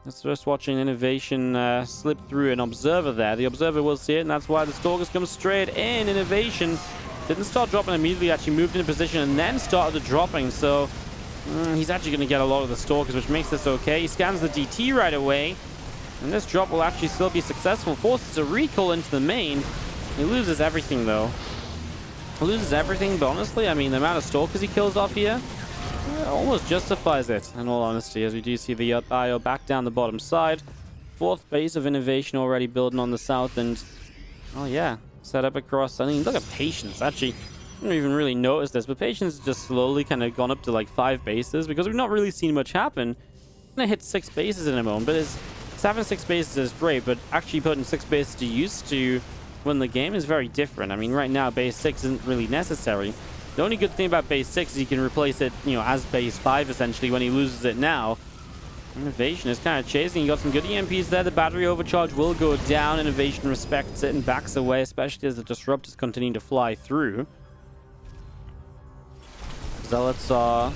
That's just watching INnoVation slip through an Observer there. The Observer will see it, and that's why the Stalkers come straight in. INnoVation didn't start dropping immediately, actually moved into position and then started the dropping. So he's actually going to get a lot of the Stalkers, which makes this okay. He scans the DT right away, and this drop will actually still be successful. Forces a recall into the main. He loses everything, though. He loses everything, but honestly, I mean, the amount of Stalkers he kills off here almost justifies it, in all honesty, as we do see the up IO back down the bottom side. 4th base of INnoVation already building on the south, and oh yeah, set up across. I mean, look at Patience. Actually, I don't even really notice this, but Patience has just slowly kind of gone up to like 5 bases because we've not really seen much happen. I'm gonna hit 6 bases in a moment, but having 6 bases is great, but actually putting 6 bases to use to win the game is very different. I mean, right now base 6 isn't really necessary. The only good thing about base 6 is he can replace it, as base 5 essentially when he loses it now. INnoVation is kind of chasing. He got some good EMPs there. The battery overcharge will go down. INnoVation respects it and backs away, especially as the Disruptors continue to fly through. Zealots are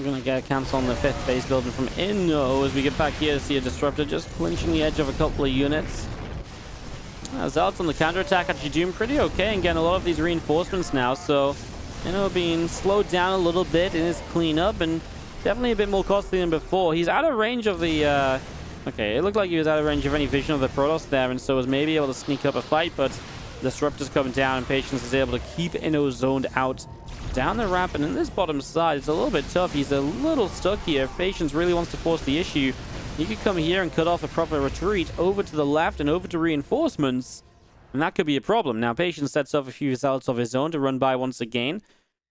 going to get a cancel on the 5th base building from Inno as we get back here to see a Disruptor just clinching the edge of a couple of units. Zealots on the counterattack actually doing pretty okay and getting a lot of these reinforcements now, so being slowed down a little bit in his cleanup and definitely a bit more costly than before. He's out of range of the okay, it looked like he was out of range of any vision of the Protoss there, and so was maybe able to sneak up a fight, but Disruptor's coming down and Patience is able to keep Inno zoned out down the ramp. And in this bottom side, it's a little bit tough. He's a little stuck here. If Patience really wants to force the issue, he could come here and cut off a proper retreat over to the left and over to reinforcements, and that could be a problem. Now, Patience sets off a few Zealots of his own to run by once again,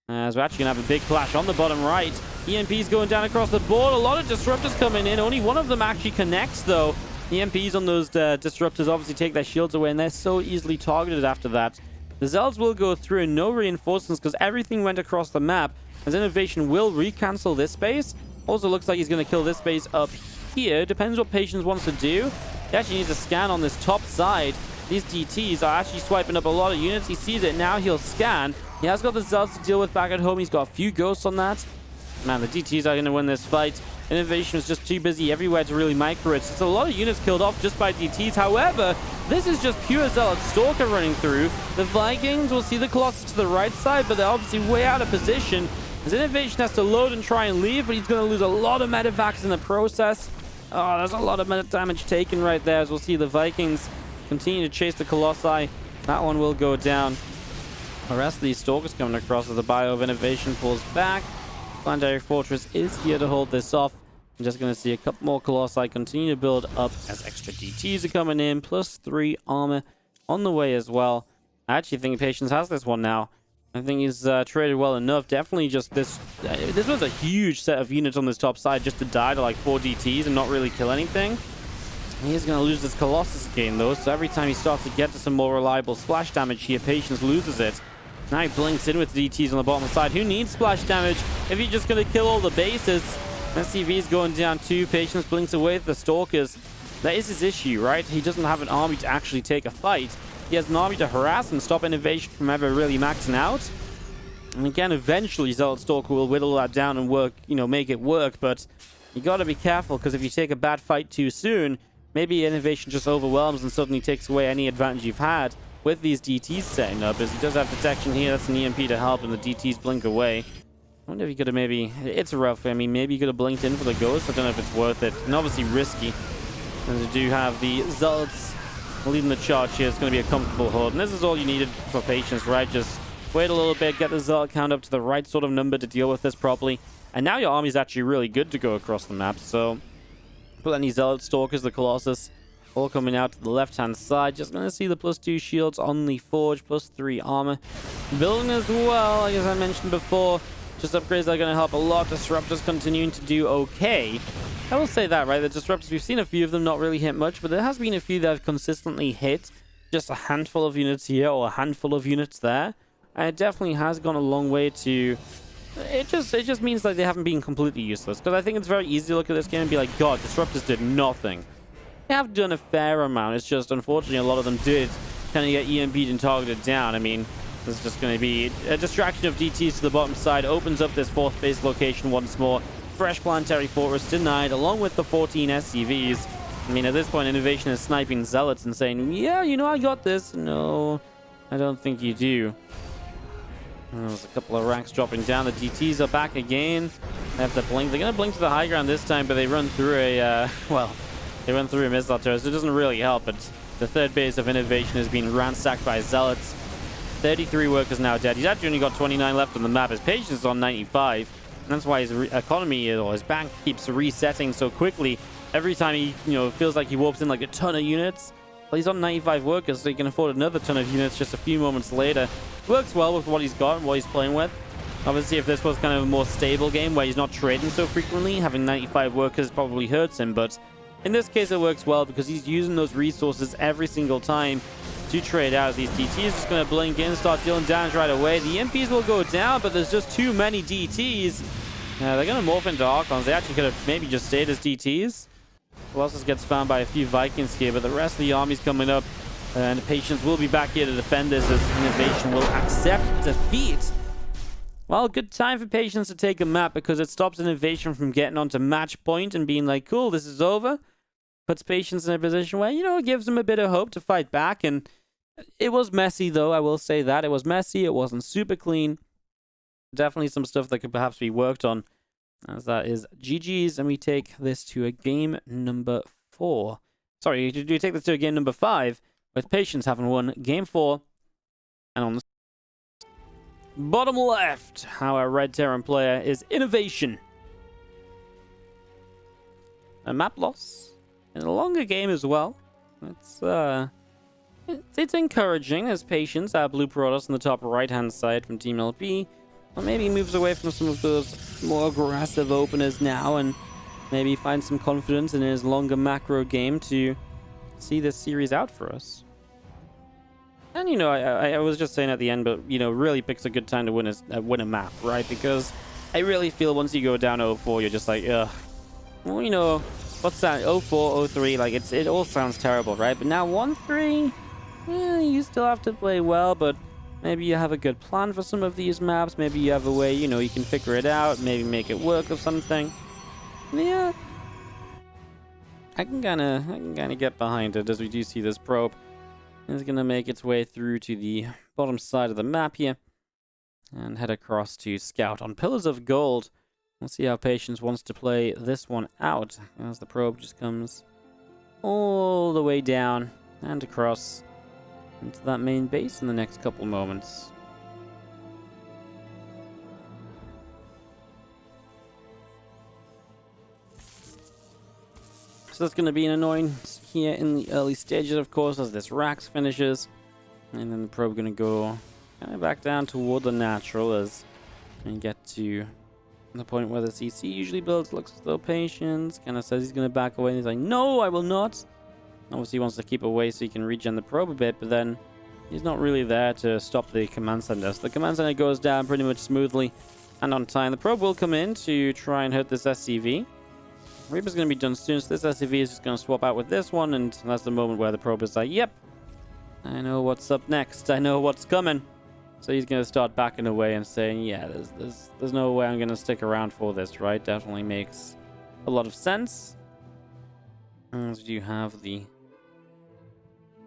as we're actually going to have a big clash on the bottom right. EMP's going down across the board. A lot of Disruptors coming in. Only one of them actually connects, though. EMPs on those Disruptors obviously take their shields away, and they're so easily targeted after that. The Zealots will go through and no reinforcements because everything went across the map, as INnoVation will recancel this base. Also looks like he's going to kill this base up here. Depends what Patience wants to do. He actually needs a scan on this top side. These DTs are actually swiping up a lot of units. He sees it now. He'll scan. He has got the Zealots to deal with back at home. He's got a few ghosts on that. Man, the DTs are going to win this fight. INnoVation is just too busy everywhere to really micro it. So it's a lot of units killed off just by DTs. However, this is just pure Zealot Stalker running through. The Vikings will see the Colossus to the right side, but they're obviously way out of position. As INnoVation has to load and try and leave, but he's going to lose a lot of medevacs in the process. Oh, there's a lot of meta damage taken right there, as we'll see the Vikings continue to chase the Colossi. That one will go down. The rest of these Stalkers coming across as the bio of INnoVation pulls back. Planetary Fortress is here to hold this off. I'm just going to see a couple more Colossi continue to build up as extra DTs are coming in, plus 3 armor on the way as well. I actually think Patience has this one now. I think he's traded well enough. Definitely just this was a huge set of units on this top side just to die to like 4 DTs and not really kill anything. He's going to lose this Colossus game though, so every time he starts to get to some more reliable splash damage here, Patience loses it. Now he blinks in with the DTs on the bottom side. Who needs splash damage if he's just going to kill all the bases? SCV's going down too. Patience blinks away with the Stalkers. That is his issue, right? He doesn't have an army to actually take a fight. He has an army to harass and stop INnoVation from ever really maxing out. And again, eventually Zealot Stalker will whittle that down and work, make it work. But you got to be careful, because if you take a bad fight too soon, maybe INnoVation just overwhelms and suddenly takes away any advantage you've had with these DTs setting up. As he does have detection here, that's an EMP to help, and the DTs blink away. I wonder if he could have maybe... It's rough. I mean, maybe he could have blinked in for the ghost. I don't know if it's worth it. And obviously risky. And we do have the Zealots leading the charge here. It's going to be a comfortable hold. And this is all you needed for Patience, right? Just wait a little bit, get the Zealot count up to the right sort of number to deal with this properly. And now your army's actually really good to go across the map. So, put any Zealot Stalkers, the Colossus, all coming out to the left-hand side. Just going to see the +2 shields on the Forge, +3 armor. Building as well, as I mentioned before. Just upgrades that are going to help a lot. Disruptors continuing to do okay. I will say that, right? The Disruptors, we've seen a few of them not really hit much, but there has been a few that have consistently hit just a handful of units here or a handful of units there. And it definitely has gone a long way to... It just means like they haven't been completely useless. Because I think it's very easy to look at this game and be like, God, Disruptors did nothing. They have done a fair amount. It's just, unfortunately, a lot of them did kind of get EMP'd and targeted down. I mean, there's just going to be a distraction of DTs to the bottom side. Opens up this 4th base location once more. Fresh planetary fortress denied, along with the 14 SCVs. I mean, at this point, INnoVation is sniping Zealots and saying, yeah, you know, I got this. No, I don't think you do. There's a couple of ranks dropping down. The DTs are back again. They have to blink. They're going to blink to the high ground this time, but they run through a, they run through a missile turret, so it doesn't really help. But the 3rd base of INnoVation has been ransacked by Zealots. 33 workers now dead. He's actually only got 29 left on the map. His patience is on 95. And that's why his economy or his bank keeps resetting so quickly. Every time he, feels like he warps in like a ton of units. Well, he's on 95 workers, so he can afford another ton of units just a few moments later. Works well with what he's got and what he's playing with. Obviously, if this was kind of a more stable game where he's not trading so frequently, having 95 workers probably hurts him. But in this case, it works well because he's using those resources every single time to trade out. These DTs just going to blink in, start dealing damage right away. The MPs will go down, but there's just too many DTs. They're going to morph into Archons. They actually could have maybe just stayed as DTs. Colossus gets found by a few Vikings here, but the rest of the army's coming up. And the Patience will be back here to defend this as INnoVation will accept defeat. Well, good time for Patience to take a map because it stops INnoVation from getting onto match point and being like, cool, this is over. Puts Patience in a position where, it gives them a bit of hope to fight back. And it was messy, though. I will say that. It was messy. It wasn't super clean. Definitely some stuff that could perhaps be worked on. As that is GG's, and we take this to a game number 4. Sorry, we take this to a game number 5, with Patience having won game 4. And on the bottom left, our Red Terran player is INnoVation. A map loss. And a longer game as well. It's encouraging as Patience, our blue Protoss on the top right-hand side from Team LP. Or maybe he moves away from some of those more aggressive openers now and maybe find some confidence in his longer macro game to see this series out for us. And, I was just saying at the end, but, really picks a good time to win a map, right? Because I really feel once you go down 0-4, you're just like, ugh. Well, what's that? 0-4, 0-3, like, it all sounds terrible, right? But now 1-3, you still have to play well, but maybe you have a good plan for some of these maps. Maybe you have a way, you can figure it out. Maybe make it work or something. Yeah. I can kind of get behind it as we do see this probe. It's going to make its way through to the bottom side of the map here. And head across to scout on Pillars of Gold. We'll see how Patience wants to play this one out. As the probe just comes all the way down and across into that main base in the next couple moments. So that's going to be an annoyance here in the early stages, of course, as this Rax finishes. And then the probe going to go kind of back down toward the natural as we get to the point where the CC usually builds. Looks as though Patience kind of says he's going to back away. And he's like, no, I will not. Obviously, he wants to keep away so he can regen the probe a bit, but then he's not really there to stop the command center. So the command center goes down pretty much smoothly and on time. The probe will come in to try and hurt this SCV. Reaper's going to be done soon, so this SCV is just going to swap out with this one, and that's the moment where the probe is like, yep, I know what's up next. I know what's coming. So he's going to start backing away and saying, yeah, there's no way I'm going to stick around for this, right? Definitely makes a lot of sense. As you have the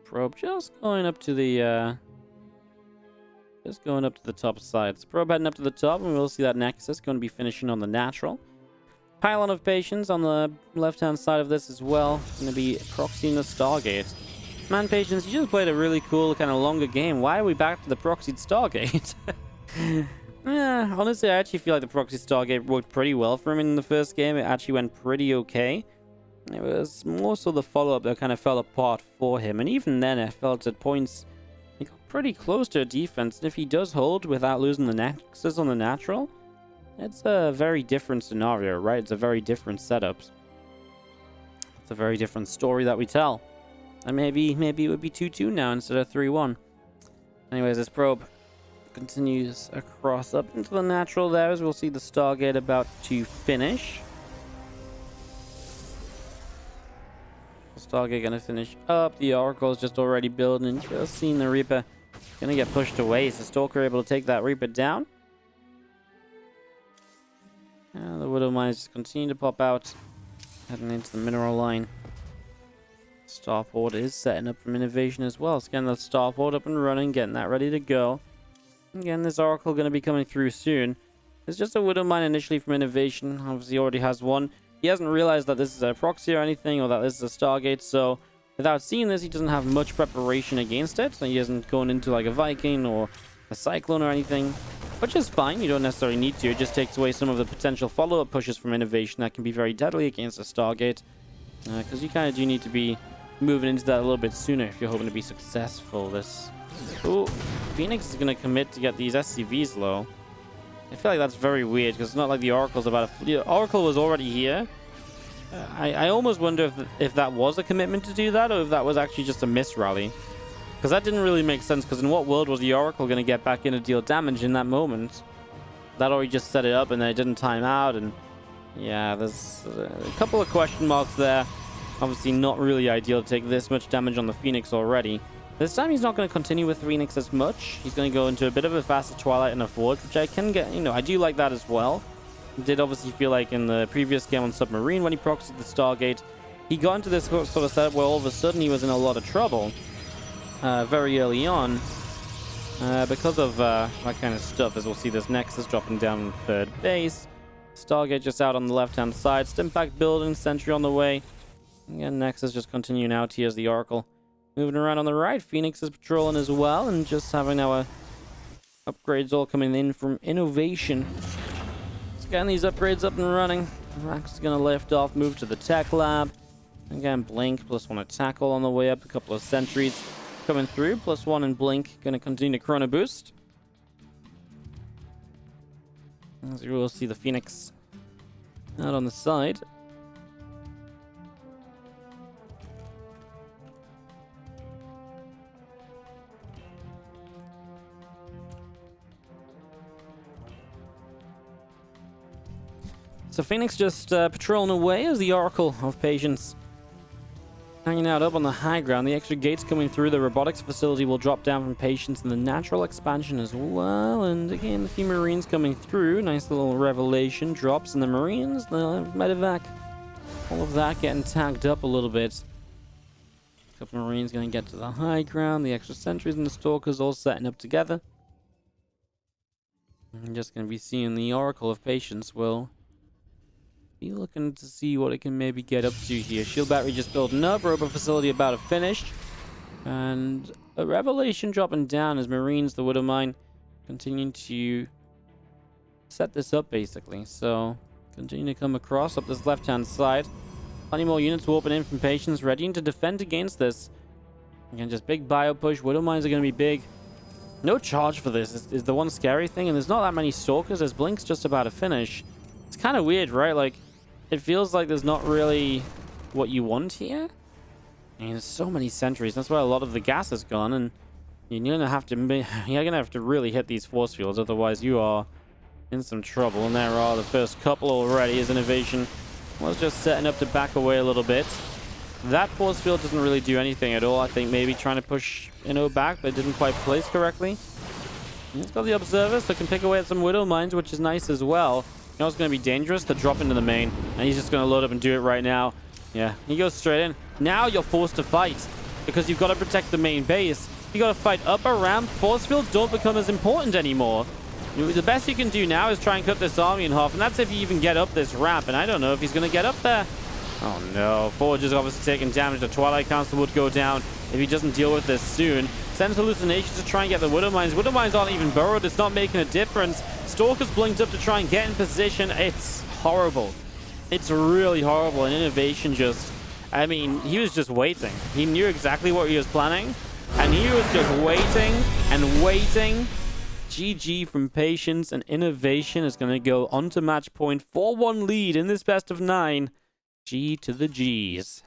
probe just going up to the top side. So probe heading up to the top, and we'll see that Nexus going to be finishing on the natural. Pylon of Patience on the left-hand side of this as well. Going to be proxying the Stargate. Man, Patience, you just played a really cool, kind of longer game. Why are we back to the proxied Stargate? Yeah, honestly, I actually feel like the proxied Stargate worked pretty well for him in the first game. It actually went pretty okay. It was more so the follow-up that kind of fell apart for him. And even then, I felt at points he got pretty close to a defense. And if he does hold without losing the Nexus on the natural, It's a very different scenario, right? It's a very different setup. It's a very different story that we tell. And maybe it would be 2-2 now instead of 3-1. Anyways, this probe continues across up into the natural there, as we'll see the Stargate about to finish. The Stargate gonna finish up. The Oracle's just already building, and just seen the Reaper gonna get pushed away. Is the Stalker able to take that Reaper down? The Widow Mines just continue to pop out, heading into the mineral line. Starport is setting up from INnoVation as well. So getting the Starport up and running, getting that ready to go. Again, this Oracle going to be coming through soon. It's just a Widow Mine initially from INnoVation. Obviously, he already has one. He hasn't realized that this is a proxy or anything, or that this is a Stargate. So, without seeing this, he doesn't have much preparation against it. So, he isn't going into like a Viking or a Cyclone or anything, which is fine. You don't necessarily need to. It just takes away some of the potential follow-up pushes from INnoVation that can be very deadly against a Stargate. Because you kind of do need to be moving into that a little bit sooner if you're hoping to be successful. Ooh, Phoenix is going to commit to get these SCVs low. I feel like that's very weird because it's not like the Oracle's about to... The Oracle was already here. I almost wonder if that was a commitment to do that, or if that was actually just a miss rally. Because that didn't really make sense, because in what world was the Oracle going to get back in to deal damage in that moment? That already just set it up and then it didn't time out, and yeah, there's a couple of question marks there. Obviously not really ideal to take this much damage on the Phoenix already. This time he's not going to continue with Phoenix as much. He's going to go into a bit of a faster Twilight and a Forge, which I can get, I do like that as well. Did obviously feel like in the previous game on Submarine when he proxied the Stargate, he got into this sort of setup where all of a sudden he was in a lot of trouble very early on because of that kind of stuff, as we'll see this Nexus dropping down in third base. Stargate just out on the left-hand side. Stimpack building, Sentry on the way. Again, Nexus just continuing out here as the Oracle. Moving around on the right, Phoenix is patrolling as well, and just having our upgrades all coming in from INnoVation. Let's get these upgrades up and running. Rax is going to lift off, move to the Tech Lab. Again, Blink, +1 attack all on the way up. A couple of Sentries coming through, +1 in Blink. Going to continue to Chrono Boost. As you will see the Phoenix out on the side. So Phoenix just patrolling away as the Oracle of Patience hanging out up on the high ground. The extra gates coming through. The robotics facility will drop down from Patience, and the natural expansion as well. And again, a few Marines coming through. Nice little revelation drops in the Marines. The medevac, all of that getting tagged up a little bit. A couple Marines going to get to the high ground. The extra sentries and the Stalkers all setting up together. I'm just going to be seeing the Oracle of Patience will be looking to see what it can maybe get up to here. Shield battery just building up. Robot facility about to finish. And a revelation dropping down as Marines, the Widow Mine, continuing to set this up basically. So continue to come across up this left-hand side. Plenty more units warping in from Patience, readying to defend against this. Again, just big bio push. Widow Mines are going to be big. No charge for this is the one scary thing, and there's not that many Stalkers as Blink's just about to finish. It's kind of weird, right? Like, it feels like there's not really what you want here. I mean, there's so many sentries. That's why a lot of the gas is gone, and you're gonna have to really hit these force fields, otherwise you are in some trouble. And there are the first couple already. As INnoVation was just setting up to back away a little bit. That force field doesn't really do anything at all. I think maybe trying to push Inno back, but it didn't quite place correctly. He's got the Observer, so can pick away at some Widow Mines, which is nice as well. You know it's going to be dangerous to drop into the main, and he's just going to load up and do it right now. Yeah, he goes straight in. Now you're forced to fight, because you've got to protect the main base. You got to fight up a ramp. Force fields don't become as important anymore. The best you can do now is try and cut this army in half, and that's if you even get up this ramp, and I don't know if he's going to get up there. Oh no, Forge is obviously taking damage. The Twilight Council would go down if he doesn't deal with this soon. Sends hallucinations to try and get the Widow Mines. Widow Mines aren't even burrowed. It's not making a difference. Stalker's blinked up to try and get in position. It's horrible. It's really horrible. And INnoVation just... I mean, he was just waiting. He knew exactly what he was planning. And he was just waiting and waiting. GG from Patience, and INnoVation is going to go on to match point. 4-1 lead in this best of 9. G to the G's.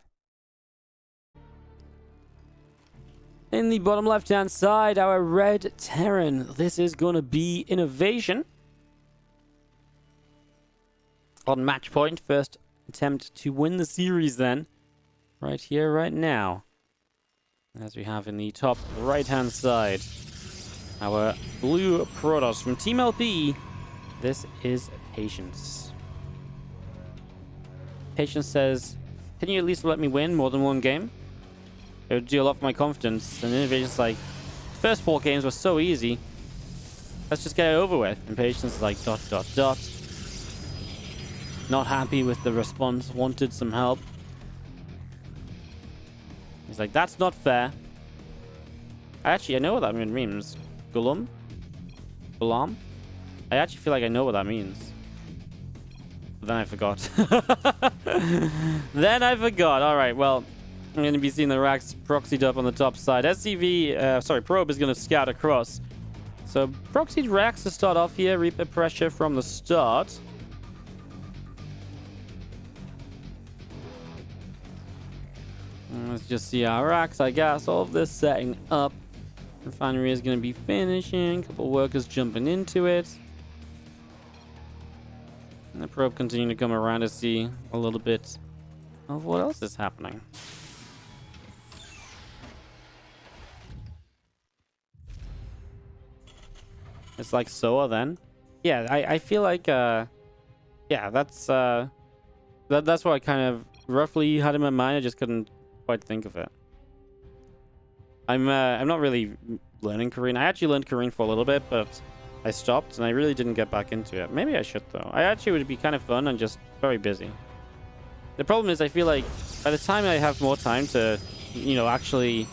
In the bottom left-hand side, our red Terran. This is going to be INnoVation. On match point, first attempt to win the series then. Right here, right now. As we have in the top right-hand side, our blue Protoss from Team LP. This is Patience. Patience says, can you at least let me win more than one game? It would do a lot for my confidence. And INnoVation's like, first 4 games were so easy. Let's just get it over with. And Patience is like, ... Not happy with the response. Wanted some help. He's like, that's not fair. I know what that means. Gulam? Gulam? I actually feel like I know what that means. But then I forgot. Then I forgot. Alright, well, I'm going to be seeing the racks proxied up on the top side. Probe is going to scout across. So, proxied racks to start off here. Reaper pressure from the start. Let's just see our racks, I guess. All of this setting up. Refinery is going to be finishing. A couple workers jumping into it. And the probe continuing to come around to see a little bit of what else is happening. It's like Soa then. Yeah, I feel like yeah, that's what I kind of roughly had in my mind. I just couldn't quite think of it. I'm not really learning Korean. I actually learned Korean for a little bit, but I stopped and I really didn't get back into it. Maybe I should though. I actually would be kind of fun and just very busy. The problem is I feel like by the time I have more time to, actually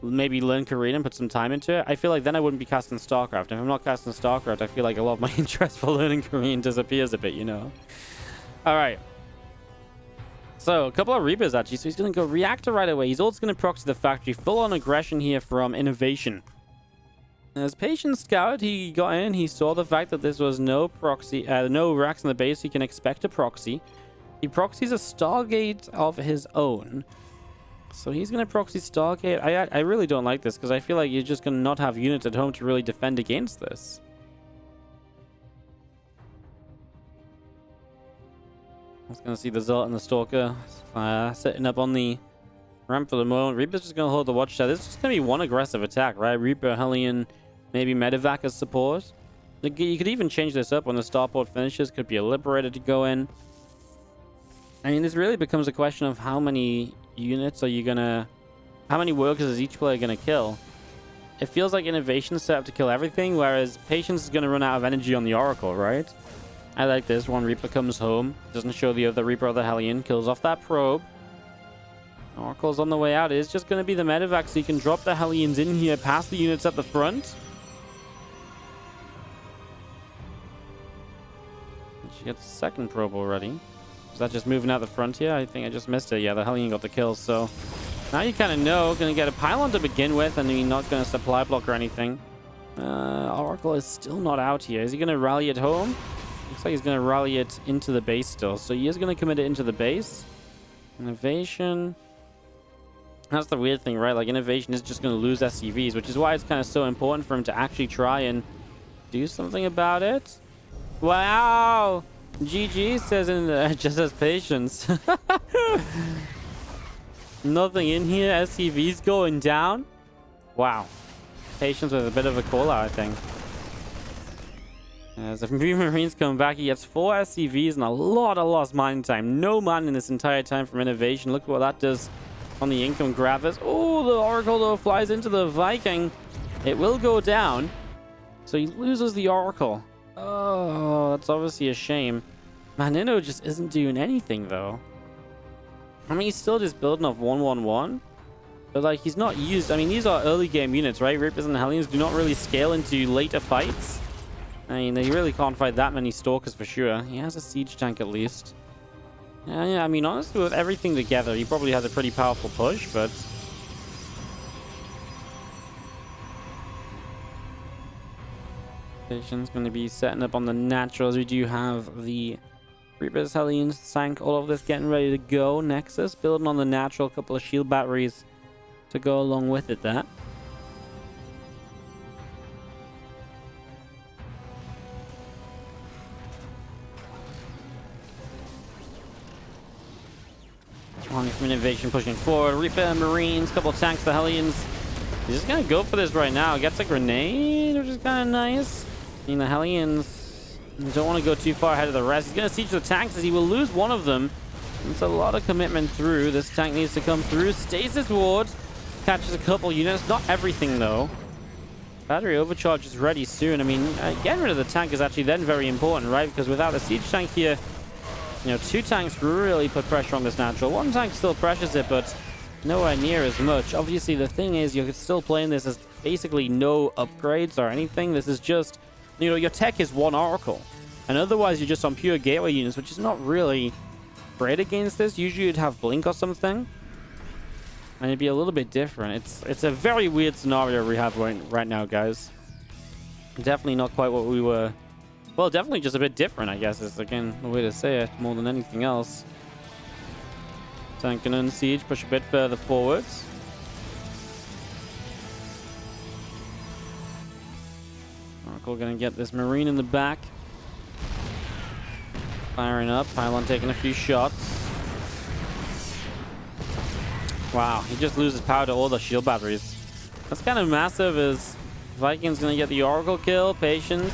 maybe learn Korean and put some time into it, I feel like then I wouldn't be casting StarCraft. If I'm not casting StarCraft, I feel like a lot of my interest for learning Korean disappears a bit, All right. So, a couple of Reapers, actually. So, he's going to go Reactor right away. He's also going to proxy the factory. Full-on aggression here from INnoVation. As Patience Scout, he got in. He saw the fact that this was no proxy, no racks in the base. He can expect a proxy. He proxies a Stargate of his own. So, he's going to proxy Stargate. I really don't like this because I feel like you're just going to not have units at home to really defend against this. I was going to see the Zealot and the Stalker sitting up on the ramp for the moment. Reaper's just going to hold the watchtower. This is just going to be one aggressive attack, right? Reaper, Hellion, maybe Medevac as support. You could even change this up when the starport finishes. Could be a Liberator to go in. I mean, this really becomes a question of how many units are you going to... How many workers is each player going to kill? It feels like INnoVation is set up to kill everything, whereas Patience is going to run out of energy on the Oracle, right? I like this. One Reaper comes home. Doesn't show the other Reaper or the Hellion. Kills off that probe. Oracle's on the way out. It's just going to be the Medevac, so you can drop the Hellions in here past the units at the front. And she gets a second probe already. Is that just moving out the front here? I think I just missed it. Yeah, the Hellion got the kill, so... Now you kind of know. Going to get a pylon to begin with, and you're not going to supply block or anything. Oracle is still not out here. Is he going to rally it home? Looks like he's going to rally it into the base still. So he is going to commit it into the base. INnoVation. That's the weird thing, right? Like, INnoVation is just going to lose SCVs, which is why it's kind of so important for him to actually try and do something about it. Wow! GG says just as Patience. Nothing in here. SCVs going down. Wow. Patience with a bit of a call out, I think. As the few Marines come back, he gets 4 SCVs and a lot of lost mine time. No man in this entire time from INnoVation. Look what that does on the income graphics. Oh, the Oracle, though, flies into the Viking. It will go down. So he loses the Oracle. Oh, that's obviously a shame. Man, Inno just isn't doing anything, though. I mean, he's still just building off 1-1-1. But, like, he's not used... I mean, these are early game units, right? Reapers and Hellions do not really scale into later fights. I mean, he really can't fight that many Stalkers for sure. He has a siege tank at least. Yeah, I mean, honestly, with everything together, he probably has a pretty powerful push, but... Patience going to be setting up on the naturals. We do have the Reapers, Hellions, Sank, all of this getting ready to go. Nexus building on the natural, couple of shield batteries to go along with it there. From INnoVation pushing forward. Reaper, Marines, couple of tanks, the Hellions. He's just gonna go for this right now. Gets a grenade, which is kind of nice. I mean, the Hellions don't want to go too far ahead of the rest. He's gonna siege the tanks as he will lose one of them. It's a lot of commitment through. This tank needs to come through. Stasis ward. Catches a couple units. Not everything, though. Battery overcharge is ready soon. I mean, getting rid of the tank is actually then very important, right? Because without the siege tank here, you know, 2 tanks really put pressure on this natural. 1 tank still pressures it, but nowhere near as much. Obviously, the thing is, you're still playing this as basically no upgrades or anything. This is just, you know, your tech is 1 Oracle. And otherwise, you're just on pure gateway units, which is not really great against this. Usually, you'd have Blink or something. And it'd be a little bit different. It's a very weird scenario we have right now, guys. Definitely not quite what we were... Well, definitely just a bit different, I guess, is, again, the way to say it, more than anything else. Tank and Unsiege, push a bit further forwards. Oracle gonna get this Marine in the back. Firing up, Pylon taking a few shots. Wow, he just loses power to all the shield batteries. That's kind of massive, as Viking's gonna get the Oracle kill, Patience.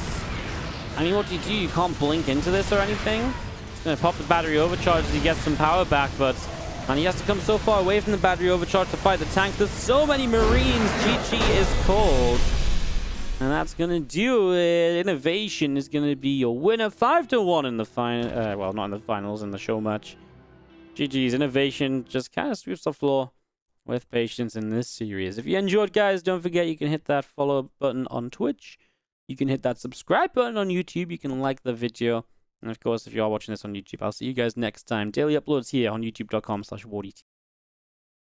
I mean, what do? You can't blink into this or anything. He's going to pop the battery overcharge as he gets some power back, but... And he has to come so far away from the battery overcharge to fight the tank. There's so many Marines. GG is called. And that's going to do it. INnoVation is going to be your winner. 5-1 in the final... well, not in the finals, in the show match. GG's. INnoVation just kind of sweeps the floor with Patience in this series. If you enjoyed, guys, don't forget you can hit that follow button on Twitch. You can hit that subscribe button on YouTube. You can like the video. And of course, if you are watching this on YouTube, I'll see you guys next time. Daily uploads here on youtube.com/WardiTV.